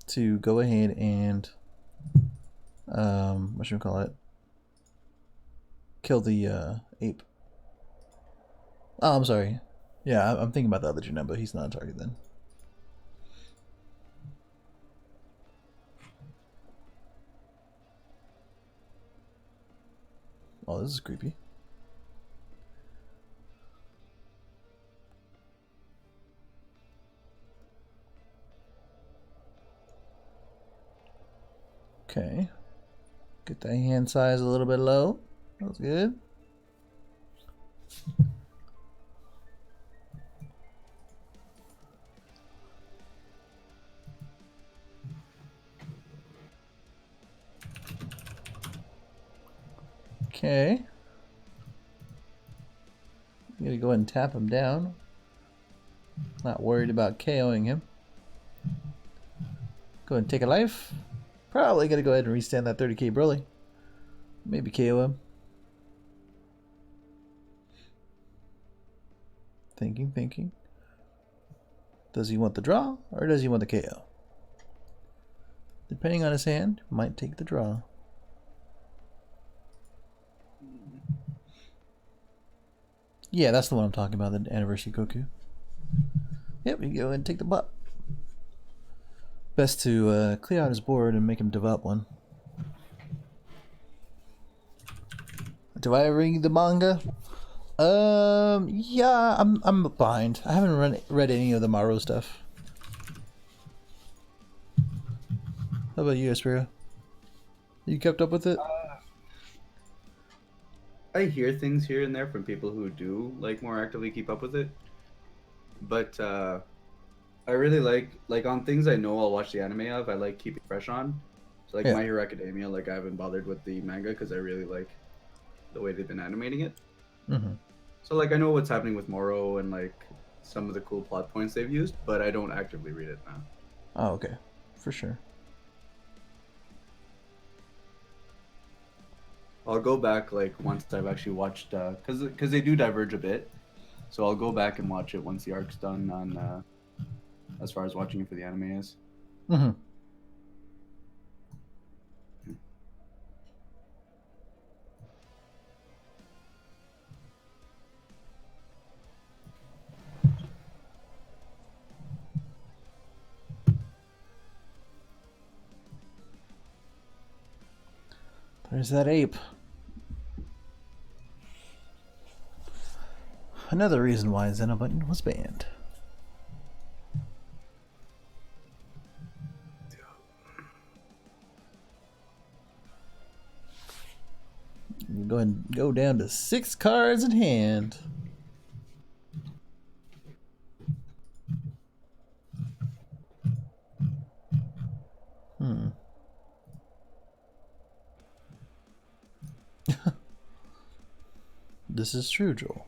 to go ahead and... what should we call it? Kill the ape. Oh, I'm sorry. Yeah, I'm thinking about the other Janemba. He's not a target then. Oh, this is creepy. Okay. Get that hand size a little bit low. That's good. Okay. I'm gonna go ahead and tap him down. Not worried about KOing him. Go ahead and take a life. Probably gonna go ahead and restand that 30k Broly. Maybe KO him. Thinking. Does he want the draw or does he want the KO? Depending on his hand, might take the draw. Yeah, that's the one I'm talking about, the anniversary Goku. Yep, you go ahead and take the butt. Best to clear out his board and make him develop one. Do I read the manga? Yeah, I'm behind. I haven't read any of the Maro stuff. How about you, Aspira? You kept up with it? I hear things here and there from people who do like more actively keep up with it, but I really like on things I know I'll watch the anime of. I like keeping fresh on, So like Yeah. My Hero Academia, like I haven't bothered with the manga because I really like the way they've been animating it. Mm-hmm. So like I know what's happening with Moro and like some of the cool plot points they've used, but I don't actively read it now. Oh, okay. For sure. I'll go back like once I've actually watched because they do diverge a bit. So I'll go back and watch it once the arc's done on as far as watching it for the anime is. Mm-hmm. There's that ape. Another reason why Xenobutton was banned. We're going to go down to 6 cards in hand. This is true, Joel.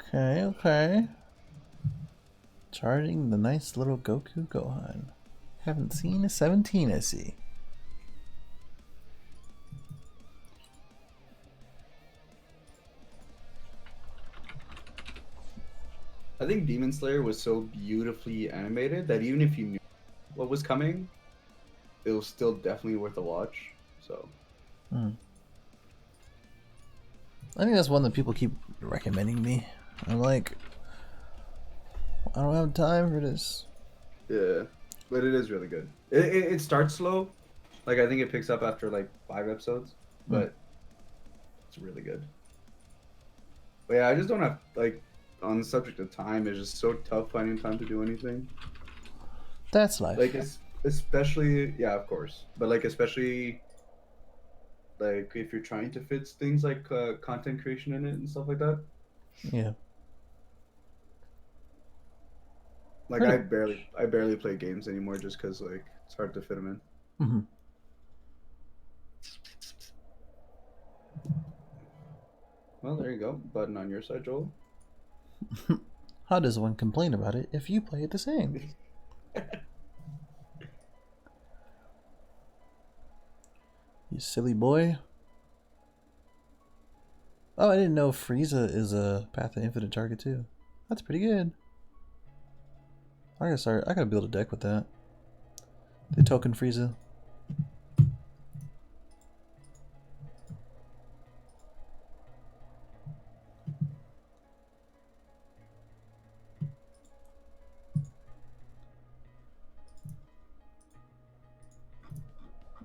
Okay, okay. Charging the nice little Goku Gohan. Haven't seen a 17, I see. I think Demon Slayer was so beautifully animated that even if you knew what was coming, it was still definitely worth a watch. So I think that's one that people keep recommending me. I'm like, I don't have time for this. yeah, but it is really good. It starts slow, like I think it picks up after like 5 episodes, but it's really good. But yeah, I just don't have like on the subject of time. It's just so tough finding time to do anything. That's life. Like it's especially yeah, of course, but like especially like if you're trying to fit things like content creation in it and stuff like that. Yeah. Like I barely play games anymore just because like it's hard to fit them in. Mm-hmm. Well, there you go. Button on your side, Joel. How does one complain about it if you play it the same? You silly boy. Oh, I didn't know Frieza is a Path to Infinite target too. That's pretty good. I gotta build a deck with that. The token Frieza.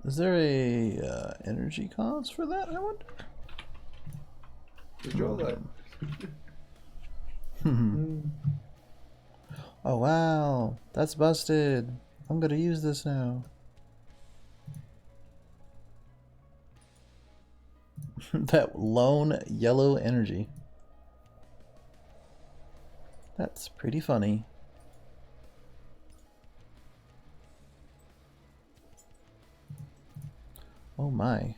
Is there a energy cost for that, I wonder? Joel that. Oh wow, that's busted. I'm gonna use this now. That lone yellow energy. That's pretty funny. Oh my.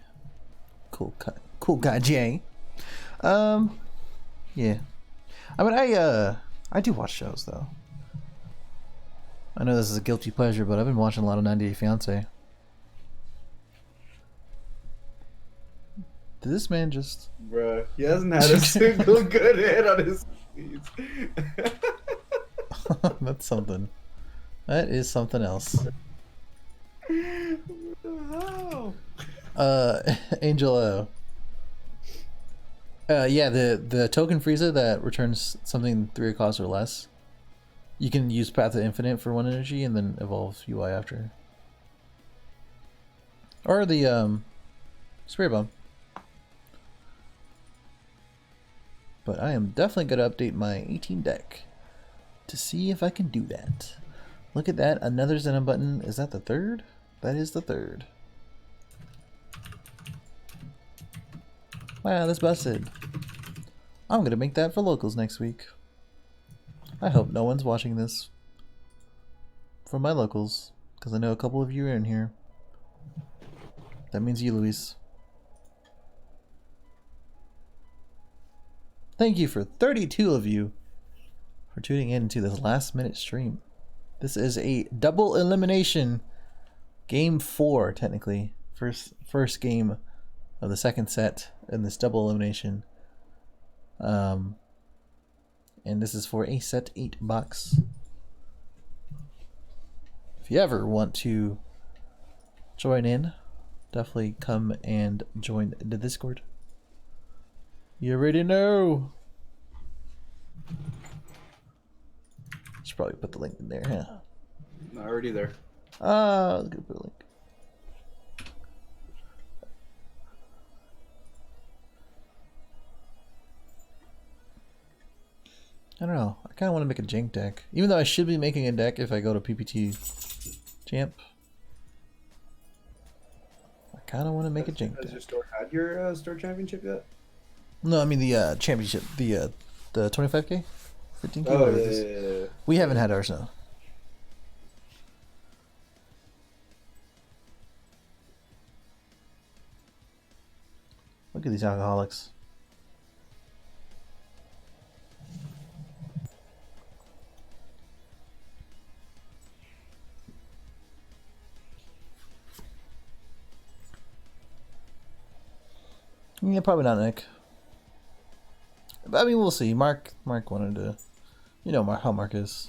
Cool guy Jay. Yeah. I mean I do watch shows though. I know this is a guilty pleasure, but I've been watching a lot of 90 Day Fiancé. Did this man just... Bruh, he hasn't had a single good hit on his sleeves. That's something. That is something else. Wow. Angel O. Yeah, the token Frieza that returns something 3 cost or less. You can use Path to Infinite for 1 energy and then evolve UI after. Or the Spray Bomb. But I am definitely going to update my 18 deck. to see if I can do that. Look at that, another Xenon button. Is that the third? That is the third. Wow, that's busted. I'm gonna make that for locals next week. I hope no one's watching this from my locals, because I know a couple of you are in here. That means you, Luis. Thank you for 32 of you for tuning in to this last minute stream. This is a double elimination. Game 4, technically. First game of the second set in this double elimination. And this is for a set 8 box. If you ever want to join in, definitely come and join the Discord. You already know. Should probably put the link in there, huh? Already there. Ah, let's go put a link. I don't know. I kind of want to make a jank deck. Even though I should be making a deck if I go to PPT Champ. I kind of want to make a jank deck. Has your store had your store championship yet? No, I mean the championship. The 25K? 15K? Oh, yeah. We haven't had ours, no. Look at these alcoholics. Yeah, probably not Nick. But I mean, we'll see. Mark wanted to, you know, how Mark is.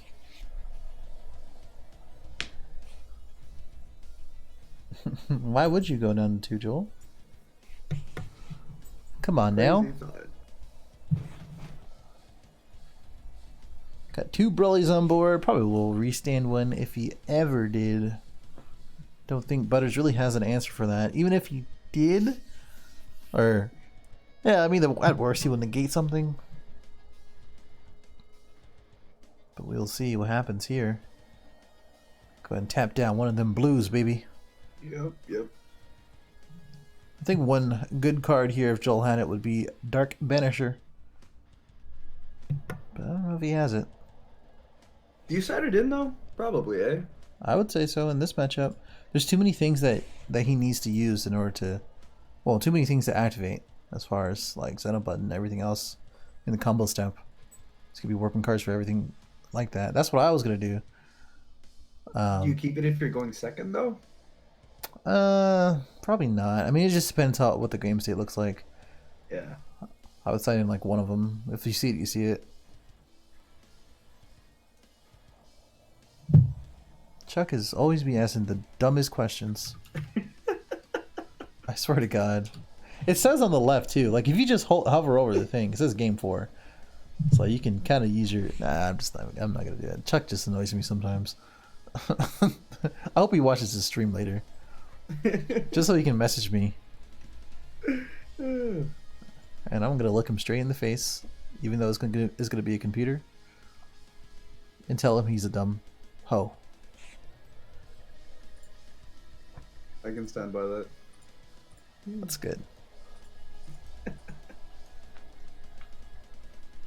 Why would you go down to 2, Joel? Come on now. Got 2 Brollies on board. Probably will restand one if he ever did. Don't think Budderz really has an answer for that. Even if he did, or yeah, I mean, at worst he will negate something. But we'll see what happens here. Go ahead and tap down one of them blues, baby. Yep. I think one good card here, if Joel had it, would be Dark Banisher. But I don't know if he has it. Do you side it in though? Probably, eh? I would say so in this matchup. There's too many things that he needs to use in order to, well, too many things to activate as far as like Xeno button and everything else in the combo step. It's gonna be warping cards for everything like that. That's what I was gonna do. Do you keep it if you're going second though? Probably not. I mean, it just depends how what the game state looks like. Yeah. I would side in like one of them. If you see it, you see it. Chuck is always be asking the dumbest questions. I swear to God. It says on the left too. Like if you just hover over the thing, it says game 4. So you can kind of use your. Nah, I'm not gonna do that. Chuck just annoys me sometimes. I hope he watches this stream later, just so he can message me. And I'm gonna look him straight in the face, even though it's gonna be a computer, and tell him he's a dumb hoe. I can stand by that. That's good.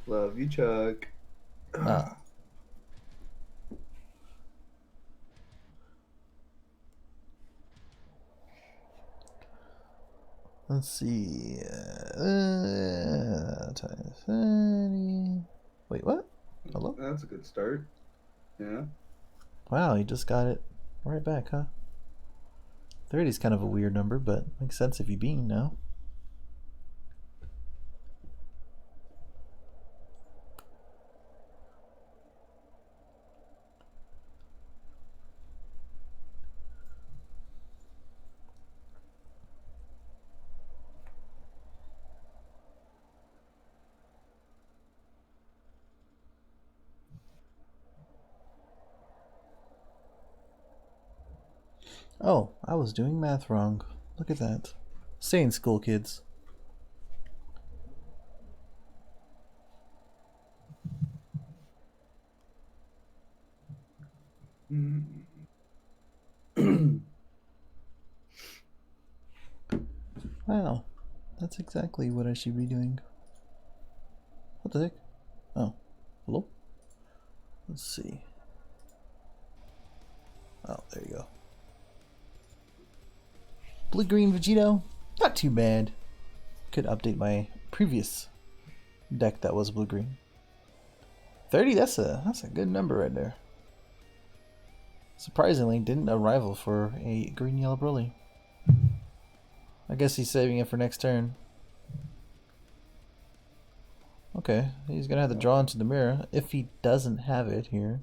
Love you, Chuck. Let's see. Times 30. Wait, what? Hello? That's a good start. Yeah. Wow, you just got it right back, huh? 30 is kind of a weird number, but makes sense if you beam now. Oh, I was doing math wrong. Look at that. Stay in school, kids. Wow, that's exactly what I should be doing. What the heck? Oh, hello? Let's see. Oh, there you go. Blue-green Vegito, not too bad. Could update my previous deck that was blue-green. 30, that's a good number right there. Surprisingly, didn't a rival for a green-yellow Broly. I guess he's saving it for next turn. Okay, he's gonna have to draw into the mirror if he doesn't have it here.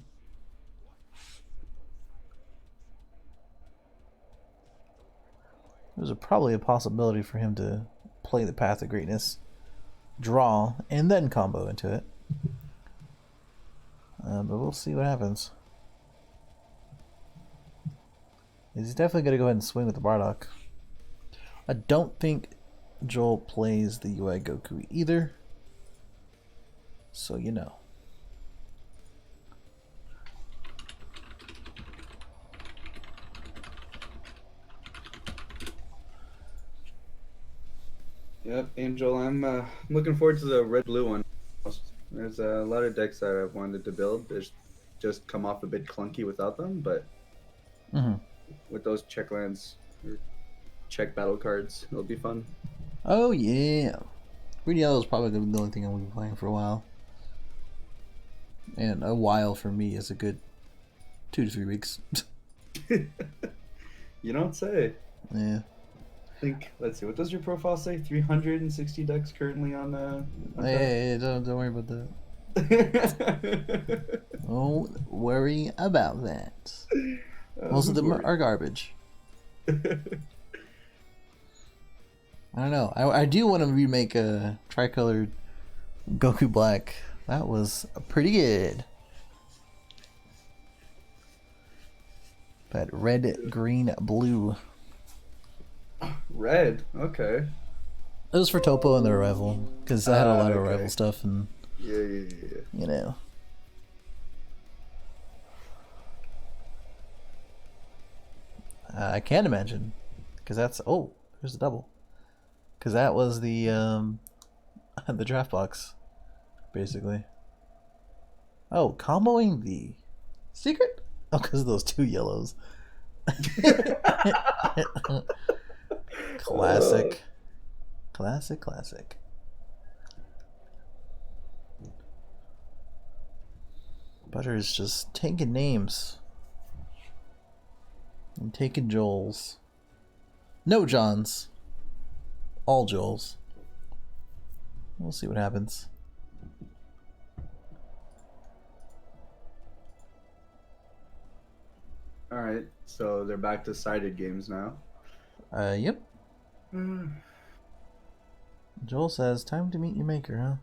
There's probably a possibility for him to play the Path of Greatness, draw, and then combo into it. But we'll see what happens. He's definitely going to go ahead and swing with the Bardock. I don't think Joel plays the UI Goku either. So you know. Yep, Angel. I'm looking forward to the red-blue one. There's a lot of decks that I've wanted to build. There's just come off a bit clunky without them, but with those check lands or check battle cards, it'll be fun. Oh yeah, green yellow is probably the only thing I'm going to be playing for a while, and a while for me is a good 2 to 3 weeks. You don't say. Yeah. I think, let's see, what does your profile say? 360 decks currently on Hey, don't worry about that. Don't worry about that. Most of them are garbage. I don't know. I do want to remake a Tricolored Goku Black. That was pretty good. But red, green, blue. Red, okay. It was for Topo and their Arrival, because I had a lot of Arrival stuff, and yeah. you know. I can't imagine, because that's here's the double, because that was the the draft box, basically. Oh, comboing the secret? Oh, because of those 2 yellows. Classic. Classic. Budderz just taking names. And taking Joels. No Johns. All Joels. We'll see what happens. Alright, so they're back to sided games now. Yep. Joel says, time to meet your maker, huh?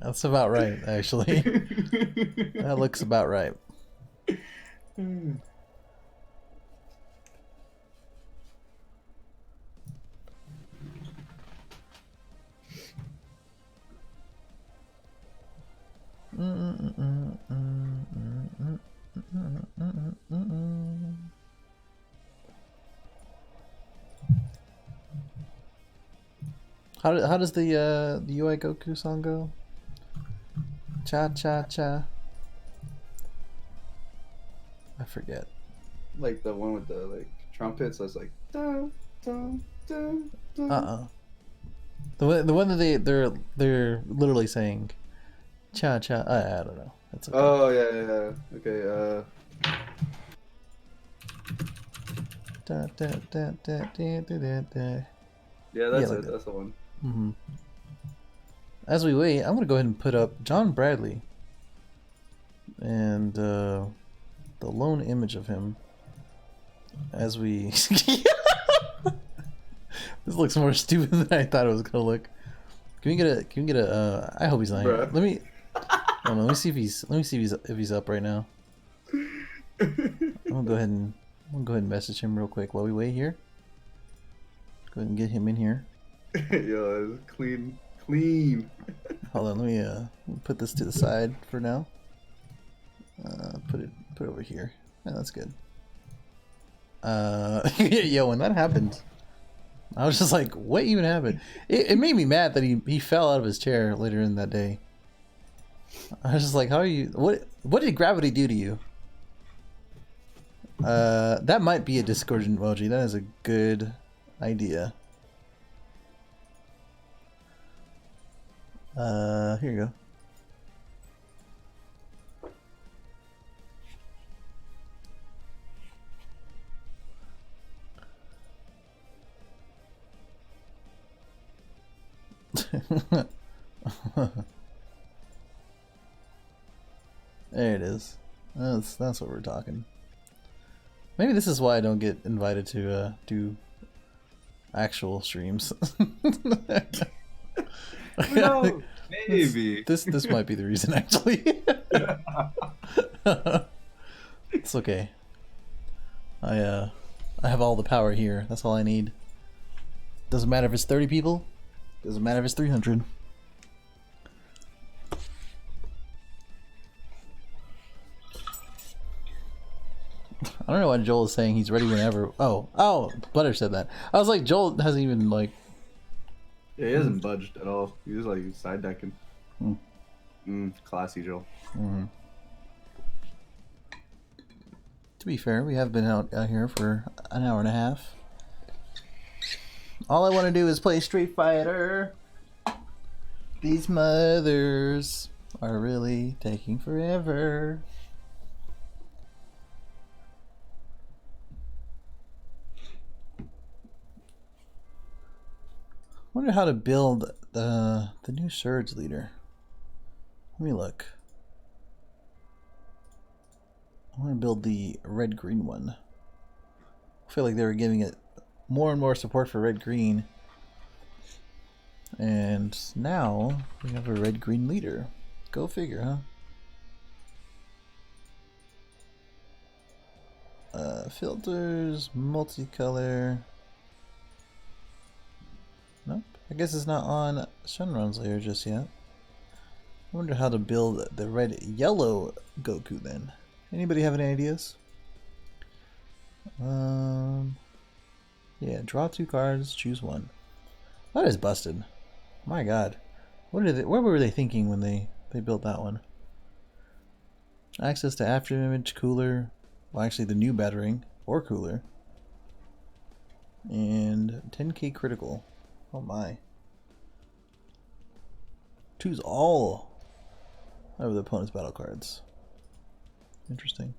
That's about right, actually. That looks about right. How does the UI Goku song go? Cha cha cha. I forget. Like the one with the trumpets. I was like, dun, dun, dun, dun. The one that they're literally saying, cha cha. I don't know. That's okay. Oh yeah. Okay. Da, da, da, da, da, da, da. Yeah, that's it. That's the one. Mm-hmm. As we wait, I'm gonna go ahead and put up John Bradley and the lone image of him as we. This looks more stupid than I thought it was gonna look. Can we get a? I hope he's not here. Let me. Hold on, let me see if he's up right now. I'm gonna go ahead and message him real quick while we wait here. Go ahead and get him in here. Yo, it's clean. Hold on, let me put this to the side for now. Put it over here. Yeah, that's good. Yo, when that happened, I was just like, what even happened? It made me mad that he fell out of his chair later in that day. I was just like, how are you? What did gravity do to you? That might be a Discord emoji. That is a good idea. Here you go. There it is. That's what we're talking. Maybe this is why I don't get invited to do actual streams. No, maybe this might be the reason actually. It's okay. I have all the power here. That's all I need. Doesn't matter if it's 30 people. Doesn't matter if it's 300. I don't know why Joel is saying he's ready whenever. Oh, Budderz said that. I was like, Joel hasn't even like. Yeah, he hasn't budged at all. He was like side decking. Classy Joel. Mm-hmm. To be fair, we have been out here for an hour and a half. All I want to do is play Street Fighter. These mothers are really taking forever. Wonder how to build the new Surge leader. Let me look. I want to build the red-green one. I feel like they were giving it more and more support for red-green. And now we have a red-green leader. Go figure, huh? Filters, multicolor. Nope. I guess it's not on Shenron's layer just yet. I wonder how to build the red-yellow Goku then. Anybody have any ideas? Yeah, draw 2 cards, choose 1. That is busted. My god. What were they thinking when they built that one? Access to after image, cooler. Well, actually the new battering or cooler. And 10k critical. Oh my. Choose all of the opponent's battle cards. Interesting.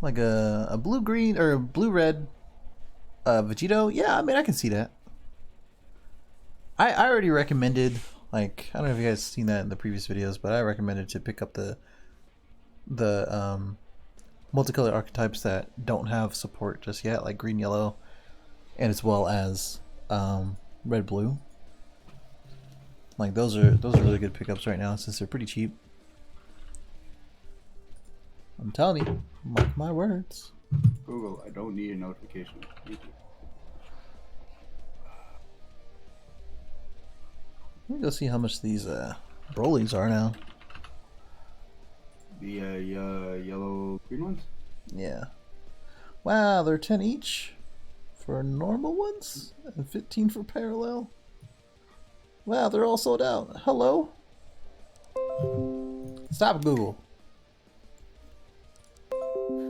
Like a blue-green or blue-red Vegito? Yeah, I mean, I can see that. I already recommended, like, I don't know if you guys seen that in the previous videos, but I recommended to pick up the multicolored archetypes that don't have support just yet, like green, yellow, and as well as red, blue. Like those are really good pickups right now since they're pretty cheap. I'm telling you, mark my words. Google, I don't need a notification. Thank you. Let me go see how much these Brolys are now. The yellow green ones? Yeah. Wow, they're 10 each for normal ones and 15 for parallel. Wow, they're all sold out. Hello? Stop Google.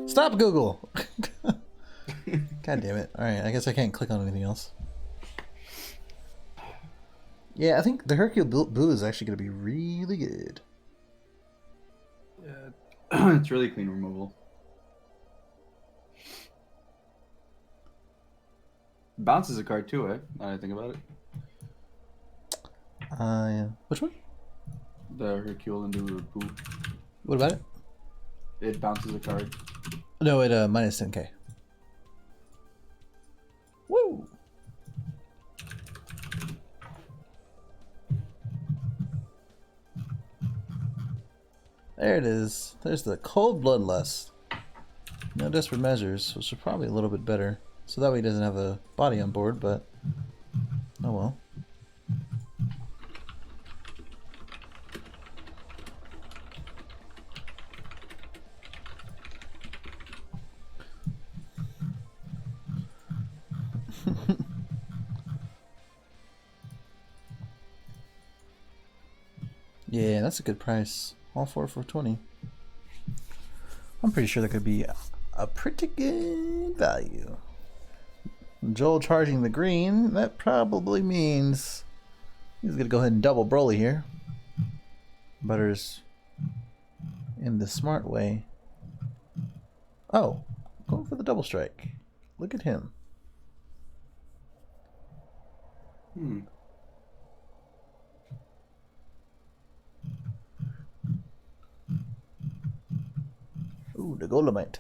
Stop Google. God damn it. Alright, I guess I can't click on anything else. Yeah, I think the Hercule Blue is actually going to be really good. Yeah, it's really clean removal. Bounces a card too, eh? Now that I think about it. Yeah. Which one? The Hercule and the Boo. What about it? It bounces a card. No, it minus 10k. Woo! There it is. There's the Cold Bloodlust. No Desperate Measures, which are probably a little bit better. So that way he doesn't have a body on board, but oh well. Yeah, that's a good price. All four for 20. I'm pretty sure that could be a pretty good value. Joel charging the green, that probably means he's gonna go ahead and double Broly here. Budderz in the smart way. Oh, going for the double strike. Look at him. Ooh, the Golemite.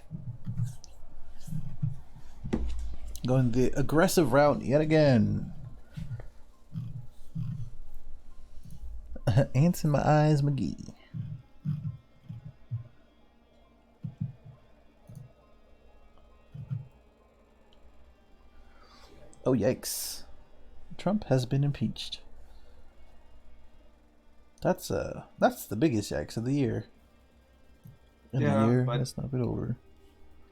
Going the aggressive route yet again. Ants in my eyes, McGee. Oh, yikes. Trump has been impeached. That's the biggest yikes of the year. In the year, that's not been over.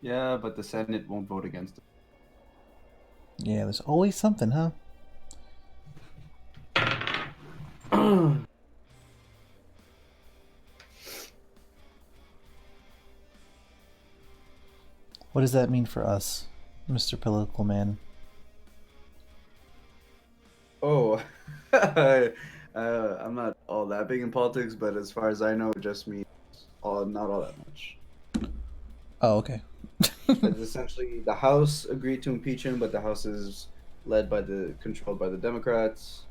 Yeah, but the Senate won't vote against it. Yeah, there's always something, huh? What does that mean for us, Mr. Political Man? Oh, I'm not all that big in politics, but as far as I know, it just means not all that much. Oh, okay. It's essentially the House agreed to impeach him, but the House is controlled by the Democrats.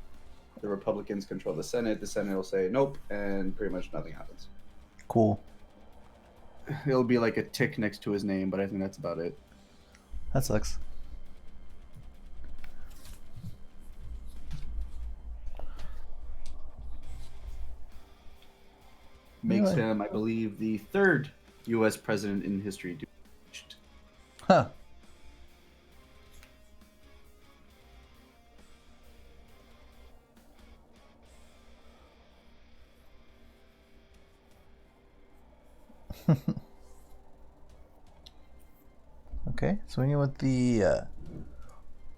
The Republicans control the Senate. The Senate will say nope, and pretty much nothing happens. Cool. It'll be like a tick next to his name, but I think that's about it. That sucks. Makes him, I believe, the third U.S. president in history to be impeached. Huh. Okay, so we went the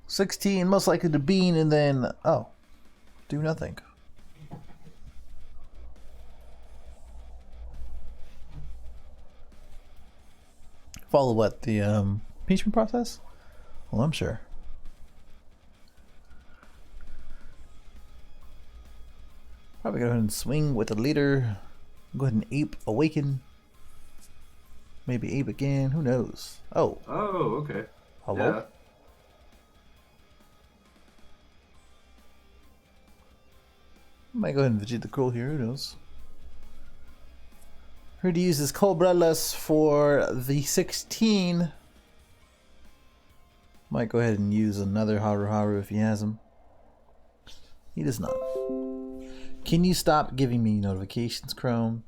16, most likely to bean, and then, oh, do nothing. Follow what? The impeachment process? Well, I'm sure. Probably go ahead and swing with the leader. Go ahead and ape awaken. Maybe ape again. Who knows? Oh. Oh, okay. Hello? Yeah. Might go ahead and Vegeta the Cruel here. Who knows? Heard he uses Cobrellas for the 16. Might go ahead and use another Haru Haru if he has him. He does not. Can you stop giving me notifications, Chrome?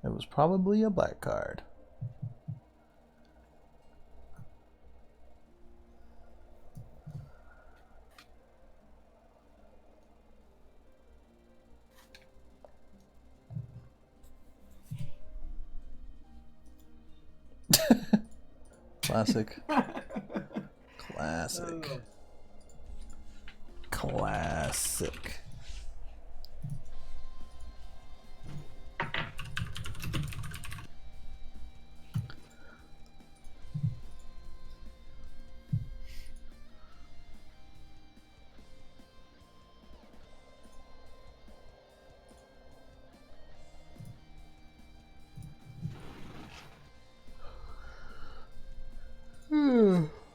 It was probably a black card. Classic. Classic. Classic.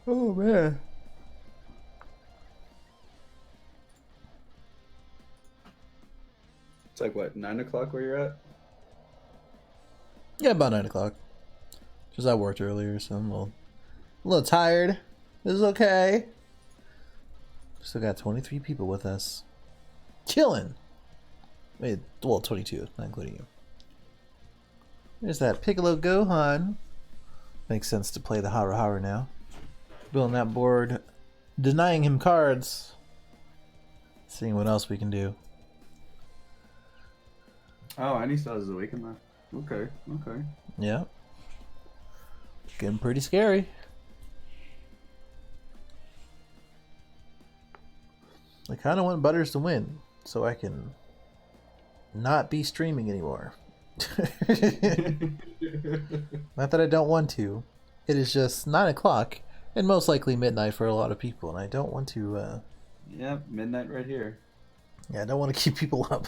Oh man. It's like what, 9 o'clock where you're at? Yeah, about 9 o'clock. Because I worked earlier, so I'm a little A little tired. It's okay. Still got 23 people with us. Chilling. Wait, well, 22, not including you. There's that Piccolo Gohan. Makes sense to play the Hara Hara now. Building that board. Denying him cards. Seeing what else we can do. Oh, and he still has Awaken left. Okay, okay. Yeah. Getting pretty scary. I kind of want Budderz to win so I can not be streaming anymore. Not that I don't want to. It is just 9 o'clock and most likely midnight for a lot of people, and I don't want to. Yep, midnight right here. Yeah, I don't want to keep people up.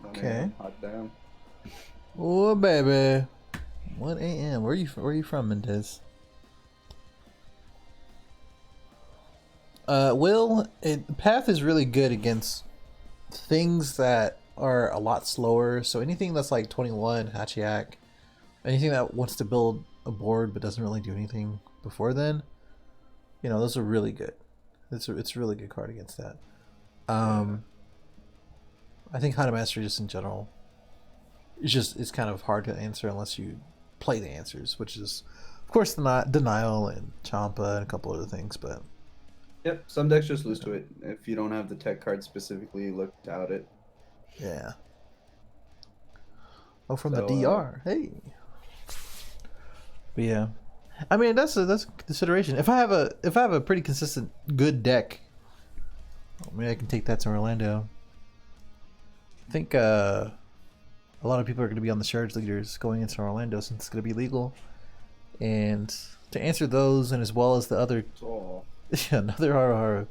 Okay. Hot damn. Oh baby, 1 a.m. Where you from, Mendez? Path is really good against things that are a lot slower. So anything that's like 21, Hachiak, anything that wants to build a board but doesn't really do anything before then, those are really good. It's a really good card against that. I think Hana Master just in general, it's kind of hard to answer unless you play the answers, which is of course Denial and Champa and a couple other things, but. Yep, some decks just lose to it. If you don't have the tech card specifically looked out it. Yeah. Oh, from the DR. Hey. But yeah. I mean, that's a consideration. If I have a pretty consistent good deck, maybe I can take that to Orlando. I think a lot of people are going to be on the charge leaders going into Orlando since it's going to be legal. And to answer those, and as well as the other... Oh. Yeah, another Haru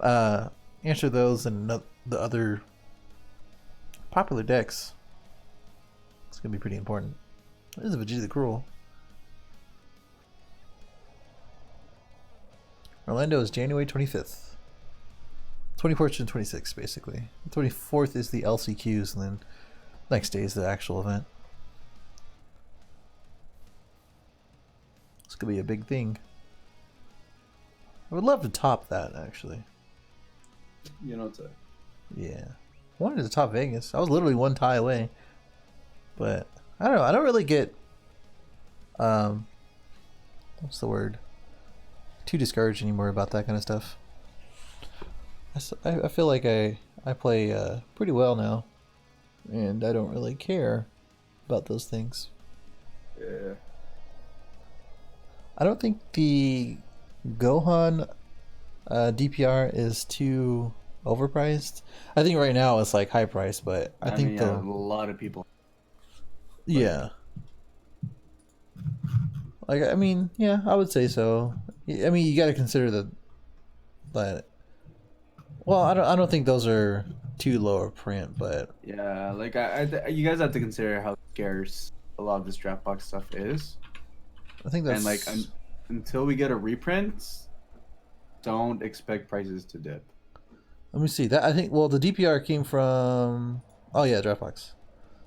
Haru. Answer those and the other popular decks. It's going to be pretty important. This is Vegeta the Cruel. Orlando is January 25th. 24th and 26th, basically. The 24th is the LCQs, and then next day is the actual event. It's going to be a big thing. I would love to top that, actually. It's a... Yeah. I wanted to top Vegas. I was literally one tie away. But, I don't know. I don't really get... what's the word? Too discouraged anymore about that kind of stuff. I feel like I play pretty well now. And I don't really care about those things. Yeah. I don't think the Gohan DPR is too overpriced. I think right now it's like high price, but I think a lot of people. Yeah. Like, I mean, yeah, I would say so. I mean, you got to consider that. Well, I don't think those are too low a print, but yeah, like you guys have to consider how scarce a lot of this draft box stuff is. I think that's and like until we get a reprint, don't expect prices to dip. Let me see that. I think the DPR came from Dropbox.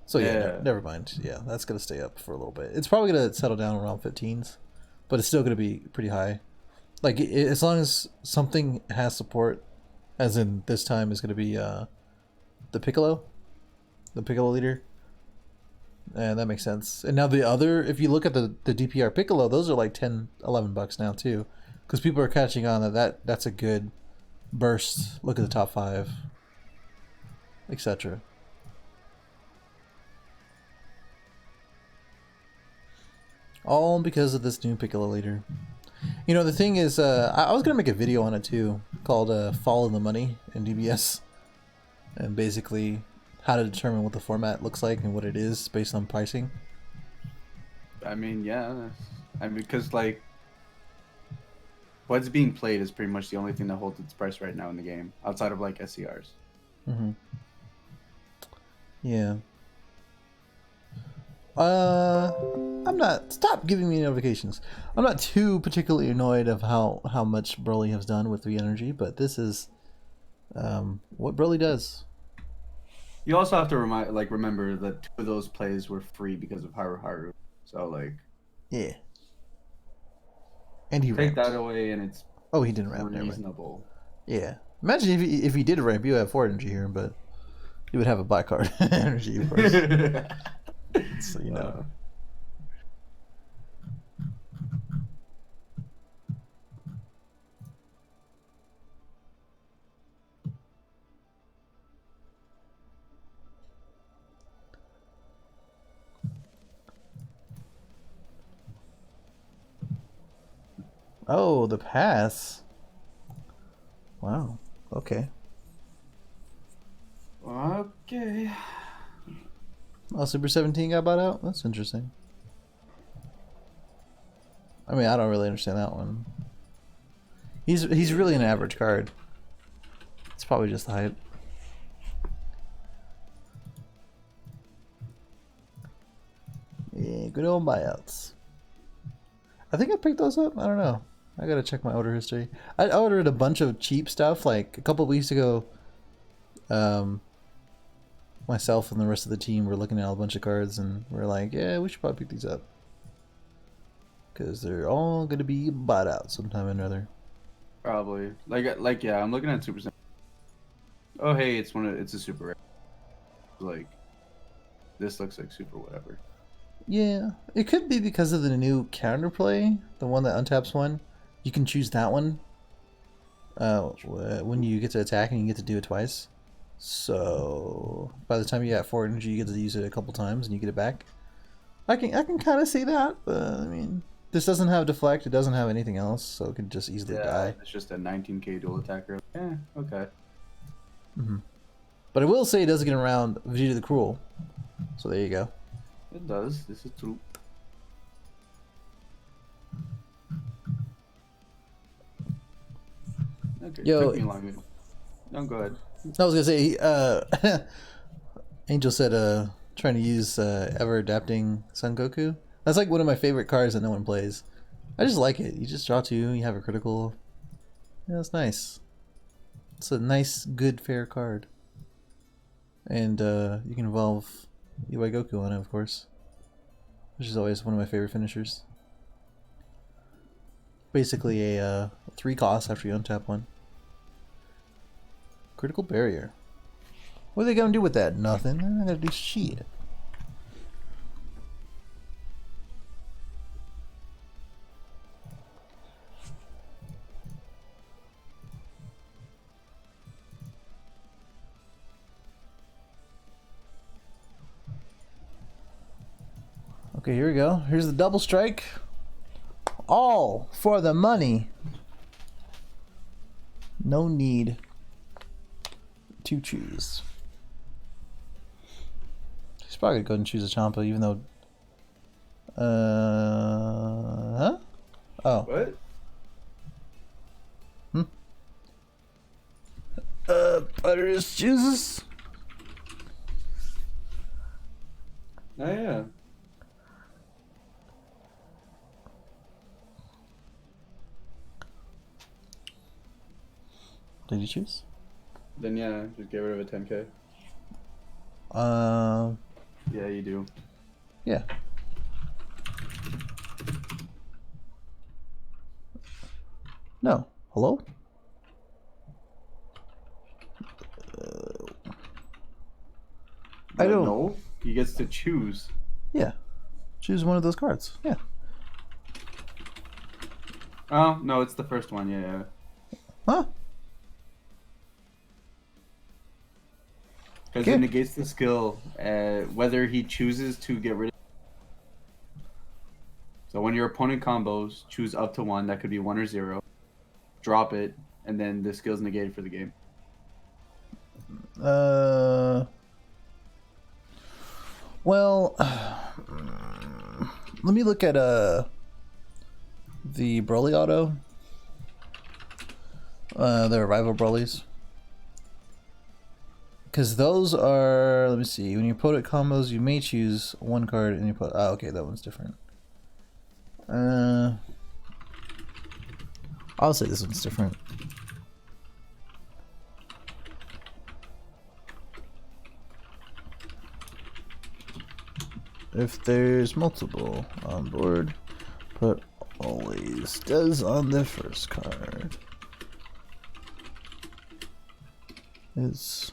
So yeah, never mind. Yeah, that's gonna stay up for a little bit. It's probably gonna settle down around 15s, but it's still gonna be pretty high. Like as long as something has support, as in this time is gonna be the Piccolo leader, and that makes sense. And now the other, if you look at the DPR Piccolo, those are like $10-11 now too, because people are catching on that's a good burst. Look at the top 5, etc. All because of this new Piccolo leader. The thing is, I was going to make a video on it too, called Fall in the Money in DBS. And basically how to determine what the format looks like and what it is based on pricing. I mean, yeah. Because, like, what's being played is pretty much the only thing that holds its price right now in the game, outside of, like, SCRs. Mm-hmm. Yeah. I'm not. Stop giving me notifications. I'm not too particularly annoyed of how much Broly has done with the energy, but this is what Broly does. You also have to remember that two of those plays were free because of Haru Haru. So like, Yeah. And he take ramped. that away, and it's Oh, he didn't ramp. Never mind. reasonable. Yeah. Imagine if he did ramp, you have 4 energy here, but you would have a black card energy, of course. So you know. Oh, the pass. Wow. Okay. Okay. Oh, Super 17 got bought out? That's interesting. I mean, I don't really understand that one. He's really an average card. It's probably just the hype. Yeah, good old buyouts. I think I picked those up. I don't know. I gotta check my order history. I ordered a bunch of cheap stuff like a couple weeks ago. Myself and the rest of the team were looking at a bunch of cards and we're like, yeah, we should probably pick these up because they're all gonna be bought out sometime or another. Probably. Like yeah, I'm looking at Super. Oh hey, it's a super rare. Like, this looks like super whatever. Yeah, it could be because of the new counterplay, the one that untaps one. You can choose that one when you get to attack, and you get to do it twice. So by the time you got 4 energy, you get to use it a couple times, and you get it back. I can kind of see that, but I mean, this doesn't have deflect. It doesn't have anything else, so it could just easily die. It's just a 19k dual attacker. Yeah, okay. Mm-hmm. But I will say it does get around Vegeta the Cruel. So there you go. It does. This is true. Okay, Yo, took me long. No, go ahead. I was gonna say, Angel said, trying to use ever adapting Son Goku. That's like one of my favorite cards that no one plays. I just like it. You just draw 2, you have a critical. Yeah, it's nice. It's a nice, good, fair card. And you can evolve UI Goku on it, of course, which is always one of my favorite finishers. Basically a 3 cost after you untap one. Critical barrier. What are they gonna do with that? Nothing. They're not gonna do shit. Okay, here we go. Here's the double strike. All for the money. No need to choose. He's probably gonna go ahead and choose a Champa, even though. Huh? Oh. What? Budderz chooses. Oh yeah. Did you choose? Then yeah, just get rid of a 10k. Yeah, you do. Yeah. No. Hello? I don't know. He gets to choose. Yeah. Choose one of those cards. Yeah. Oh, no, it's the first one. Yeah. Huh? Because Okay. it negates the skill, whether he chooses to get rid of. So when your opponent combos, choose up to 1. That could be 1 or 0. Drop it, and then the skill's negated for the game. Well, let me look at the Broly auto. The Revival Brolys. Because those are, let me see. When you opponent combos, you may choose one card and you put. Oh, okay, that one's different. I'll say this one's different. If there's multiple on board, put always does on the first card. Is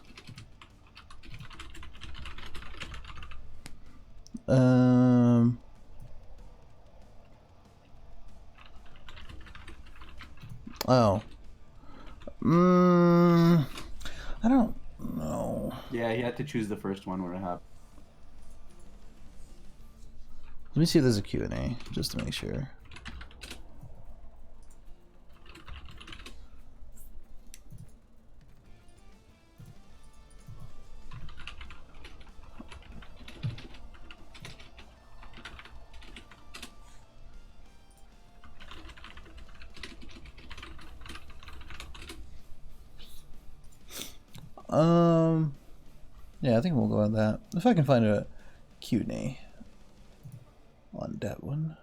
oh. I don't know. Yeah, he had to choose the first one when it happened. Let me see if there's a Q&A, just to make sure. Yeah, I think we'll go with that. If I can find a Q&A on that one.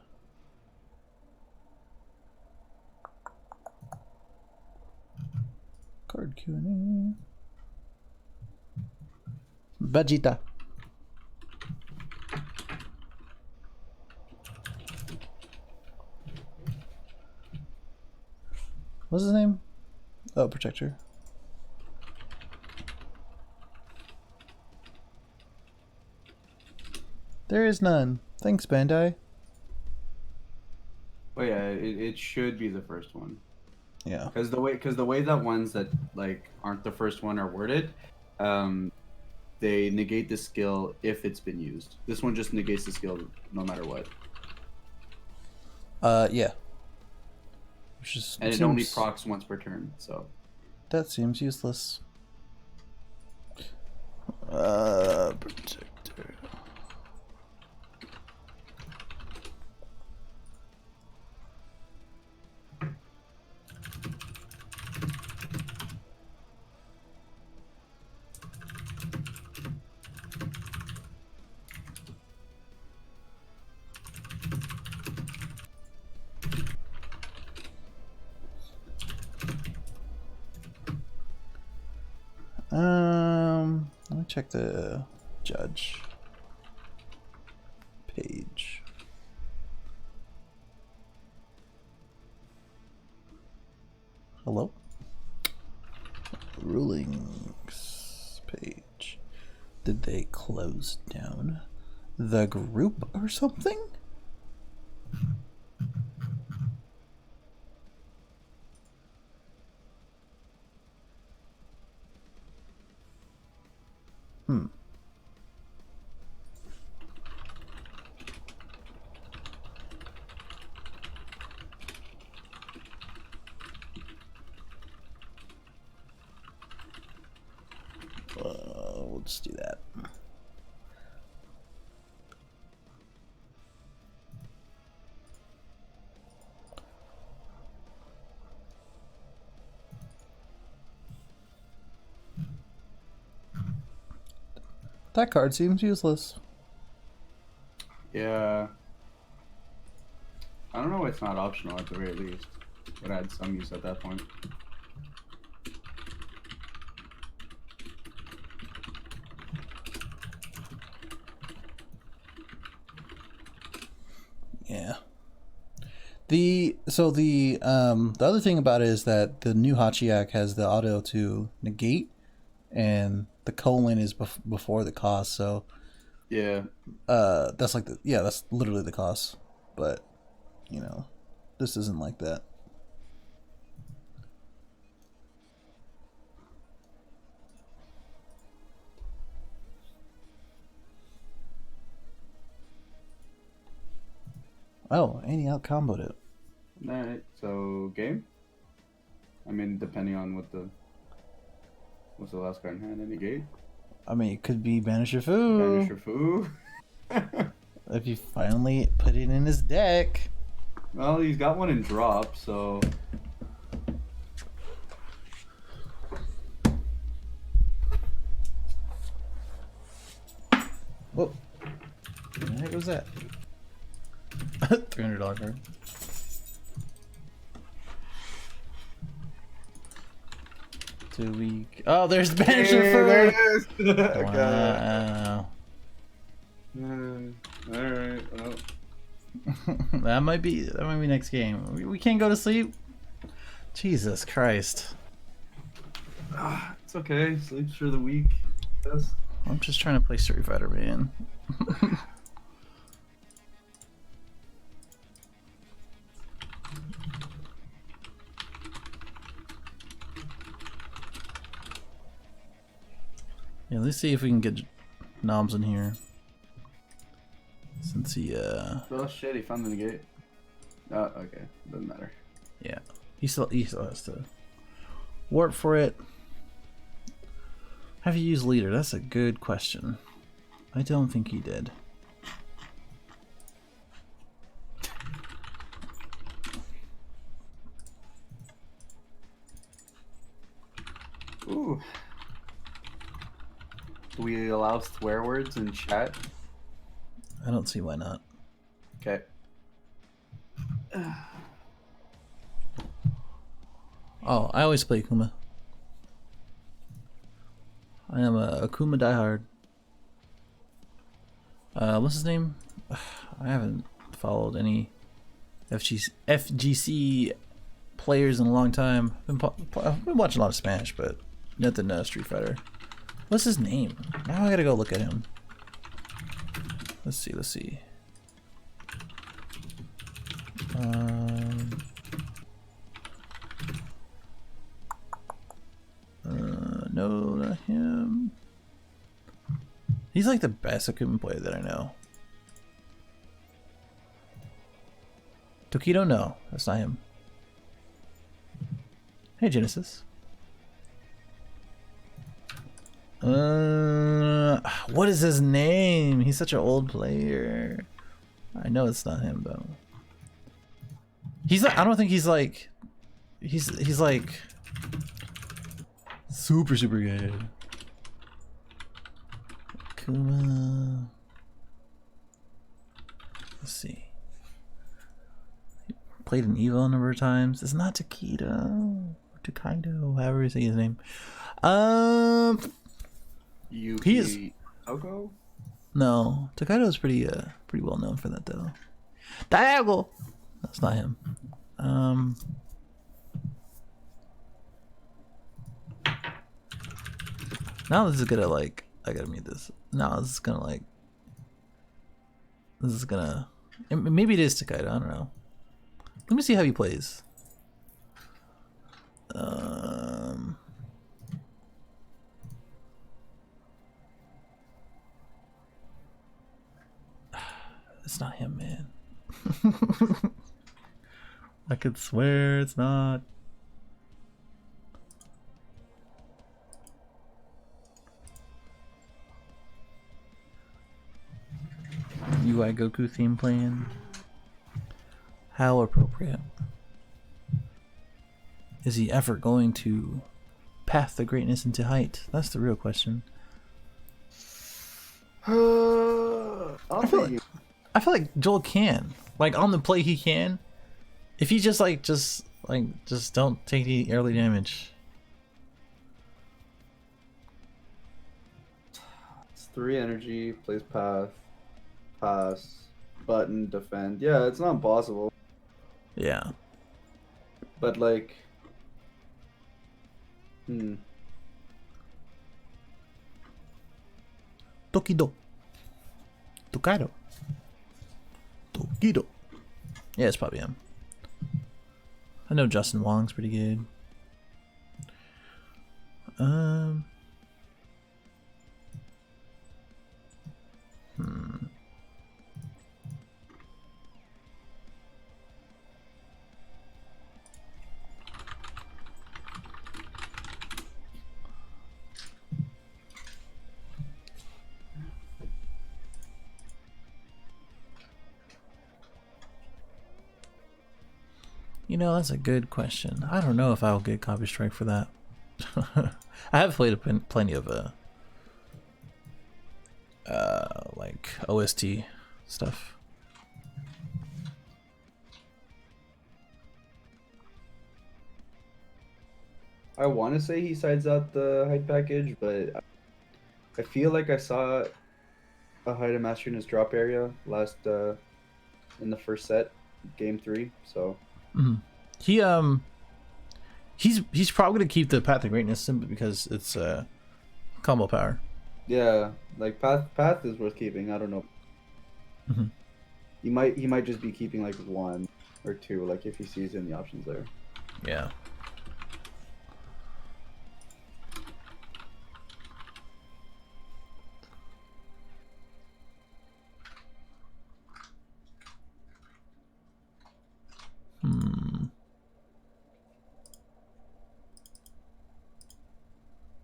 Card Q&A. Vegeta. What's his name? Oh, Protector. There is none. Thanks, Bandai. Oh yeah, it should be the first one. Yeah. Because the way that ones that like aren't the first one are worded, they negate the skill if it's been used. This one just negates the skill no matter what. Yeah. Which is, and it only procs once per turn, so. That seems useless. Protector. Let me check the judge page. Hello? Rulings page. Did they close down the group or something? We'll just do that. That card seems useless. Yeah. I don't know why it's not optional at the very least. But I had some use at that point. Yeah. The other thing about it is that the new Hachiyak has the auto to negate, and the colon is before the cost. So yeah, that's like that's literally the cost. But you know, this isn't like that. Oh, and he out comboed it. Alright, so game? I mean, depending on what's the last card in hand, any gate? I mean, it could be Banish Your Fu. Banish Your Fu. If you finally put it in his deck. Well, he's got one in drop, so. Whoa. What the heck was that? $300 card. Too weak. Oh, there's the banish of There food. it is. Wow. Alright, well. that might be next game. We can't go to sleep. Jesus Christ. It's okay. Sleep's for the weak. Yes. I'm just trying to play Street Fighter, man. Yeah, let's see if we can get Knobs in here. Since he Oh shit, he found the negate. Oh, okay. Doesn't matter. yeah. He still has to warp for it. Have you used leader? That's a good question. I don't think he did. Ooh. Do we allow swear words in chat? I don't see why not. Okay. Oh, I always play Akuma. I am a Akuma diehard. What's his name? I haven't followed any FGC players in a long time. I've been watching a lot of Smash, but nothing Street Fighter. What's his name? Now I gotta go look at him. Let's see. No, not him. He's like the best Akuma player that I know. Tokido? No, that's not him. Hey, Genesis. What is his name? He's such an old player. I know it's not him though. He's like, I don't think he's like, he's like super good. Kuma. Let's see. Played an Evo a number of times. It's not Takedo. Takedo, however you say his name. He is. Oko? No, Takedo is pretty well known for that though. Diago. That's not him. Now this is gonna like. I gotta mute this. Now this is gonna like. This is gonna. Maybe it is Takedo. I don't know. Let me see how he plays. It's not him, man. I could swear it's not. UI Goku theme playing. How appropriate. Is he ever going to path the greatness into height? That's the real question. I feel like Joel can. Like on the play he can. If he just don't take the early damage. It's 3 energy, plays path, pass, button, defend. Yeah, it's not impossible. Yeah. But like Tokido. Tokaido. Tokido. Yeah, it's probably him. I know Justin Wong's pretty good. You know, that's a good question. I don't know if I'll get copy strike for that. I have played plenty of like like OST stuff. I want to say he sides out the hide package, but I feel like I saw a hide and master in his drop area last in the first set, game 3. So He he's probably gonna keep the Path of Greatness simply because it's combo power. yeah, like path is worth keeping. I don't know. Mm-hmm. He might just be keeping like 1 or 2, like if he sees any options there. Yeah.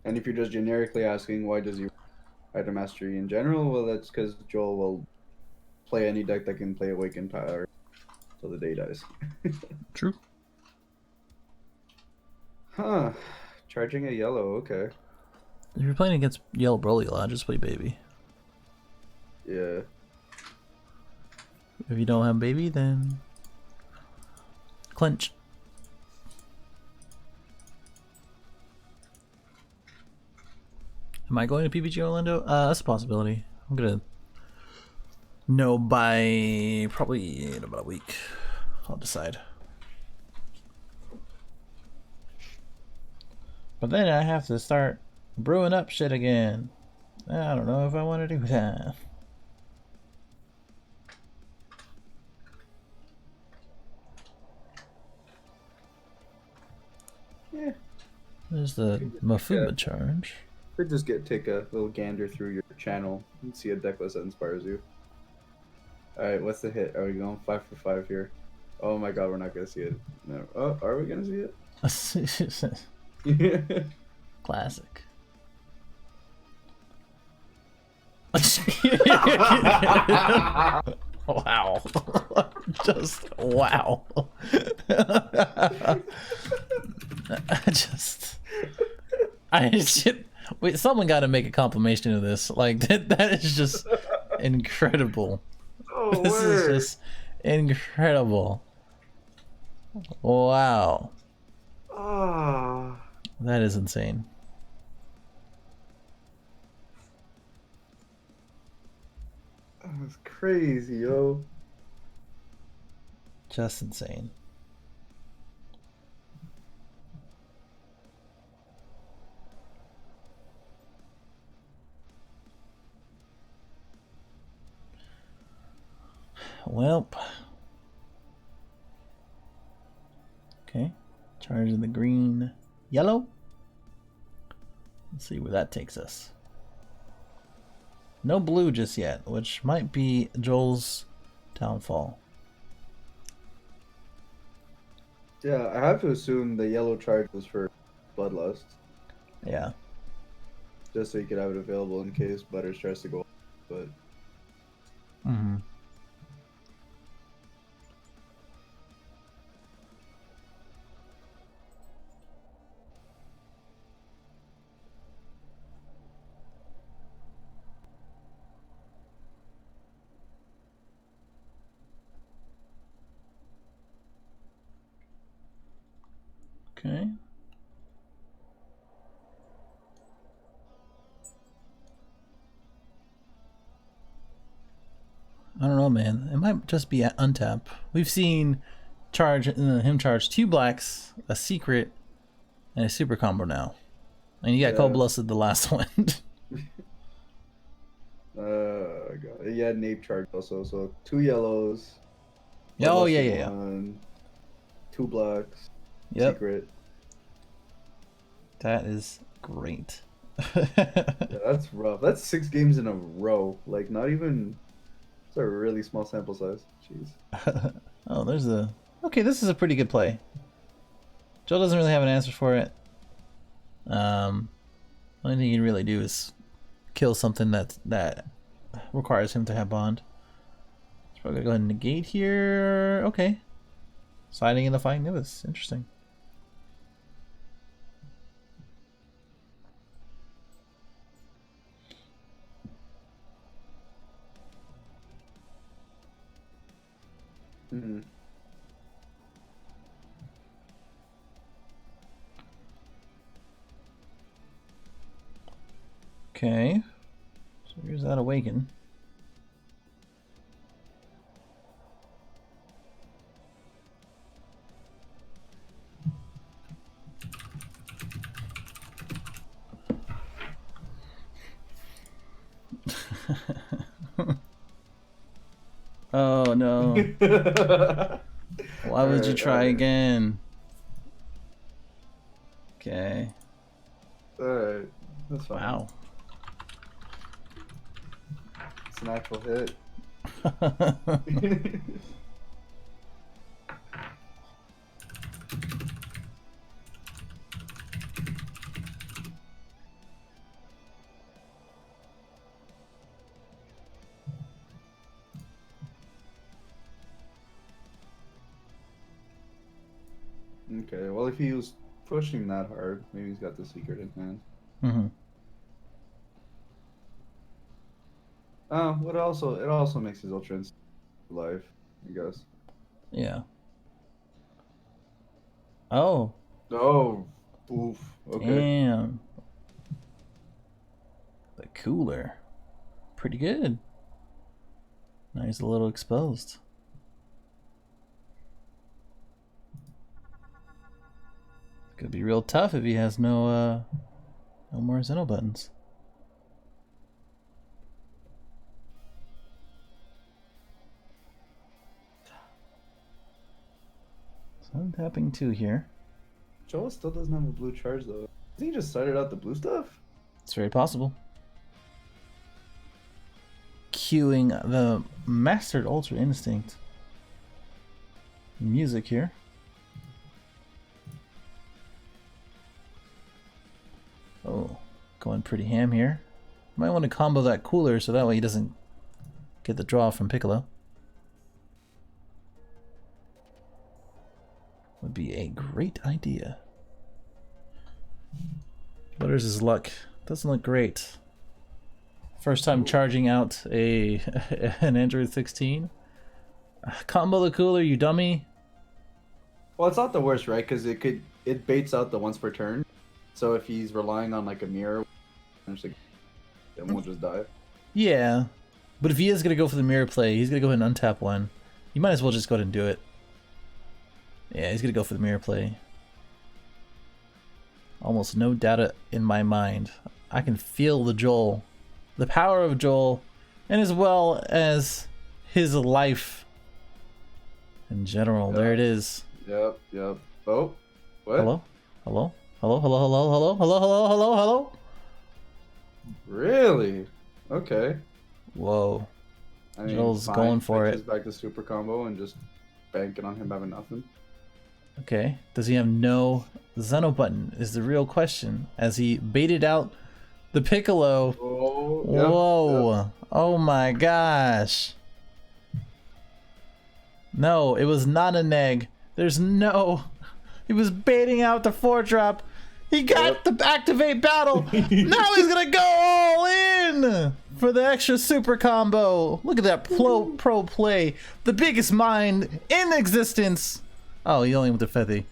And if you're just generically asking why does he item mastery in general, well, that's because Joel will play any deck that can play Awakened Power till the day dies. True. Huh. Charging a yellow, okay. If you're playing against Yellow Broly a lot, just play Baby. Yeah. If you don't have Baby, then Clinch. Am I going to PPG Orlando? That's a possibility. I'm gonna know by probably in about a week. I'll decide. But then I have to start brewing up shit again. I don't know if I want to do that. Yeah. There's the Mafuma charge. Could just take a little gander through your channel and see a deck list that inspires you. Alright, what's the hit? Are we going 5 for 5 here? Oh my god, we're not gonna see it. No. Oh, are we gonna see it? Classic. Wow. Just wow. I should wait, someone got to make a compilation of this. Like that is just incredible. Oh, this is just incredible. Wow. Ah. That is insane. That's crazy, yo. Just insane. Well. Okay. Charging the green, yellow. Let's see where that takes us. No blue just yet, which might be Joel's downfall. Yeah, I have to assume the yellow charge was for Bloodlust. Yeah. Just so you could have it available in case Budderz tries to go. But Mm-hmm. Okay. I don't know, man. It might just be at untap. We've seen him charge 2 blacks, a secret, and a super combo now. And you got Cold Blooded the last one. God. He had Nape charge also, so 2 yellows. Oh yeah. 2 blacks. Yep. Secret. That is great. Yeah, that's rough. That's 6 games in a row. Like, not even. It's a really small sample size. Jeez. Oh, there's a. Okay, this is a pretty good play. Joe doesn't really have an answer for it. Only thing he can really do is kill something that requires him to have bond. So we're gonna go ahead and negate here. Okay. Siding in the Fighting Nibus. Interesting. Mm. Okay. So here's that awaken. Oh no. Why would you try again? Okay. Alright. That's fine. Wow. It's an actual hit. Okay, well, if he was pushing that hard, maybe he's got the secret in hand. Mm-hmm. Oh, it also makes his ultra instinct alive, I guess. Yeah. Oh. Oh, oof. Okay. Damn. The cooler. Pretty good. Now he's a little exposed. It's gonna be real tough if he has no more Xeno buttons. So I'm tapping 2 here. Joel still doesn't have a blue charge though. Did he just started out the blue stuff? It's very possible. Cueing the Mastered Ultra Instinct music here. Oh, going pretty ham here. Might want to combo that cooler so that way he doesn't get the draw from Piccolo. Would be a great idea. Budderz' luck doesn't look great. First time charging out an Android 16. Combo the cooler, you dummy. Well, it's not the worst, right? Because it baits out the once per turn. So if he's relying on like a mirror, then we'll just die. Yeah, but if he is gonna go for the mirror play, he's gonna go ahead and untap one. You might as well just go ahead and do it. Yeah, he's gonna go for the mirror play. Almost no data in my mind. I can feel the Joel, the power of Joel, and as well as his life in general. Yep. There it is. Yep. Oh, what? Hello? Hello? Hello? Hello? Hello? Hello? Hello? Hello? Hello? Hello? Really? Okay. Whoa. I mean, Joel's fine. going for Switches it. back to super combo and just banking on him having nothing. Okay. Does he have no Xeno button is the real question. As he baited out the Piccolo. Oh, Whoa. Yep. Oh my gosh. No, it was not a neg. There's no... He was baiting out the 4-drop. He got the activate battle. Now he's gonna go all in for the extra super combo. Look at that pro play. The biggest mind in existence. Oh, he only went to Fethi.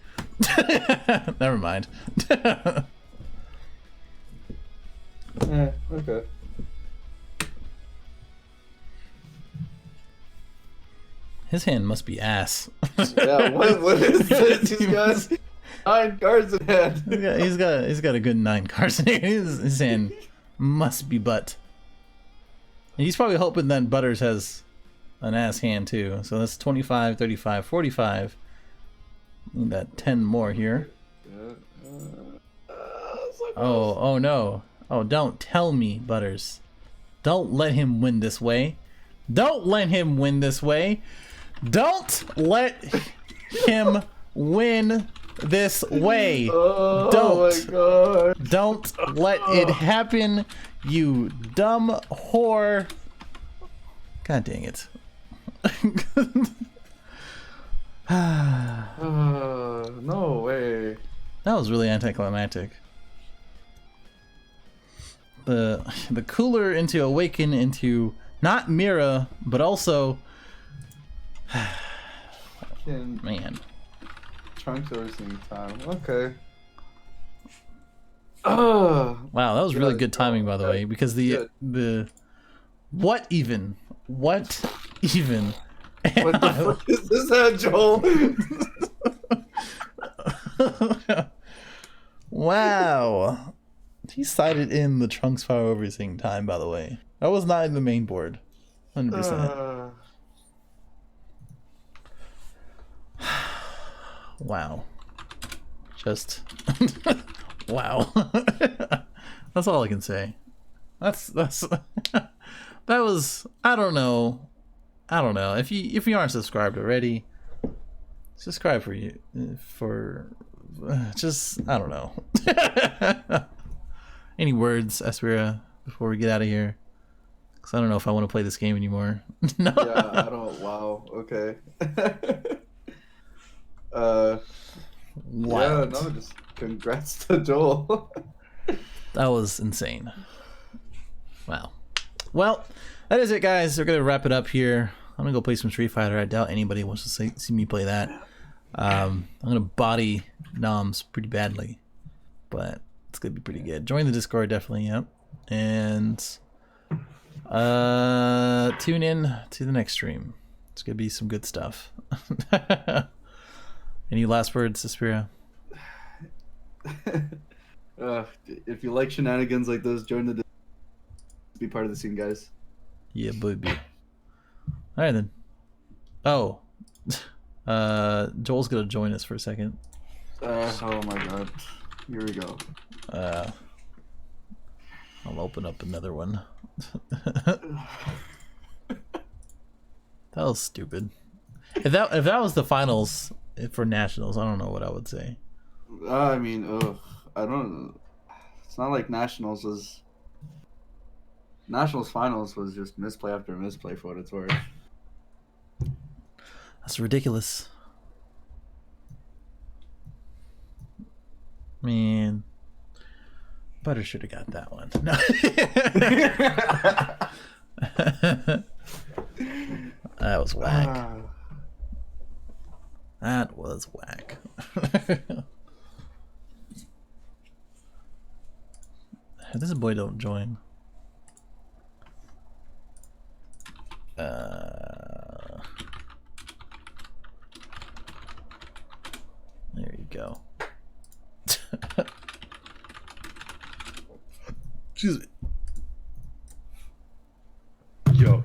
Never mind. Okay. His hand must be ass. Yeah, what is this? He's got 9 cards in hand. He's got a good 9 cards in hand. His hand must be butt. And he's probably hoping that Budderz has an ass hand too. So that's 25, 35, 45. Need that 10 more here. Oh no. Oh, don't tell me, Budderz. Don't let him win this way. Don't let him win this way. Don't let him win this way. Oh my god. Don't let it happen, you dumb whore. God dang it. No way. That was really anticlimactic. The cooler into Awaken into not Mira, but also fucking Man. Trunks overseeing time. Okay. Oh. Wow, that was really good timing, by the way, because Good. what even? What even? What the fuck is this at, Joel? Wow. He cited in the Trunks fire overseeing time, by the way. That was not in the main board. 100%. Wow. Just wow. That's all I can say. That's that was I don't know. If you aren't subscribed already, subscribe for just I don't know. Any words, Aspira, before we get out of here? Because I don't know if I want to play this game anymore. No. Yeah, I don't. Wow. Okay. Yeah, no, just congrats to Joel. That was insane. Wow. Well, that is it, guys. We're gonna wrap it up here. I'm gonna go play some Street Fighter. I doubt anybody wants to see me play that. I'm gonna body Noms pretty badly, but it's gonna be pretty good. Join the Discord, definitely. Yep. And tune in to the next stream. It's gonna be some good stuff. Any last words, Suspiria? If you like shenanigans like those, join the Discord. Be part of the scene, guys. Yeah, baby. All right then. Oh, Joel's gonna join us for a second. Oh my god. Here we go. I'll open up another one. That was stupid. If that was the finals for nationals, I don't know what I would say. I mean, I don't. It's not like nationals finals was just misplay after misplay for what it's worth. That's ridiculous. Man, Budderz should have got that one. No. That was whack. That was whack. This boy don't join. There you go. Excuse me. Yo.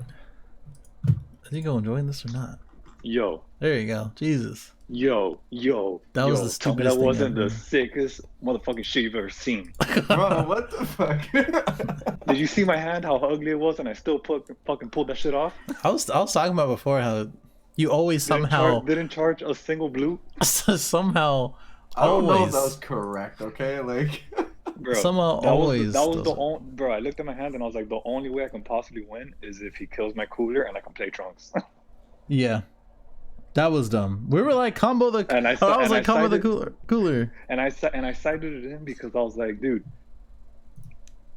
Is he gonna join this or not? Yo. There you go. Jesus. Yo. That was the Tell me stupidest that thing wasn't ever. the sickest motherfucking shit you've ever seen. Bro, what the fuck? Did you see my hand? How ugly it was, and I still fucking pulled that shit off. I was talking about before how you always Didn't charge a single blue. somehow I don't know if always that was correct. Okay, like. Bro, somehow that always was the does it. only. Bro, I looked at my hand and I was like, the only way I can possibly win is if he kills my cooler and I can play Trunks. Yeah, that was dumb. We were like combo the. And I was like combo the cited- cooler. And I cited it in because I was like, dude,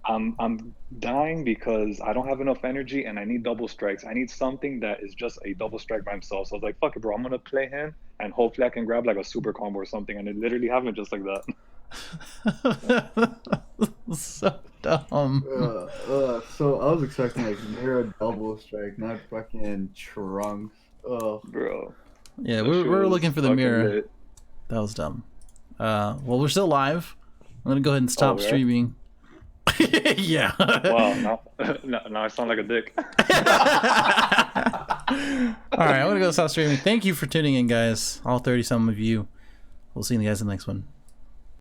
I'm dying because I don't have enough energy and I need double strikes. I need something that is just a double strike by himself. So I was like, fuck it, bro. I'm gonna play him and hopefully I can grab like a super combo or something. And it literally happened just like that. So dumb. So I was expecting like near a double strike, not fucking Trunks. Oh, Bro. Yeah, That we shit were was looking for the fucking mirror. lit. That was dumb. Well, we're still live. I'm gonna go ahead and stop we are? streaming. Yeah. Wow, now I sound like a dick. All right, I'm gonna go stop streaming. Thank you for tuning in, guys. All 30 some of you. We'll see you guys in the next one.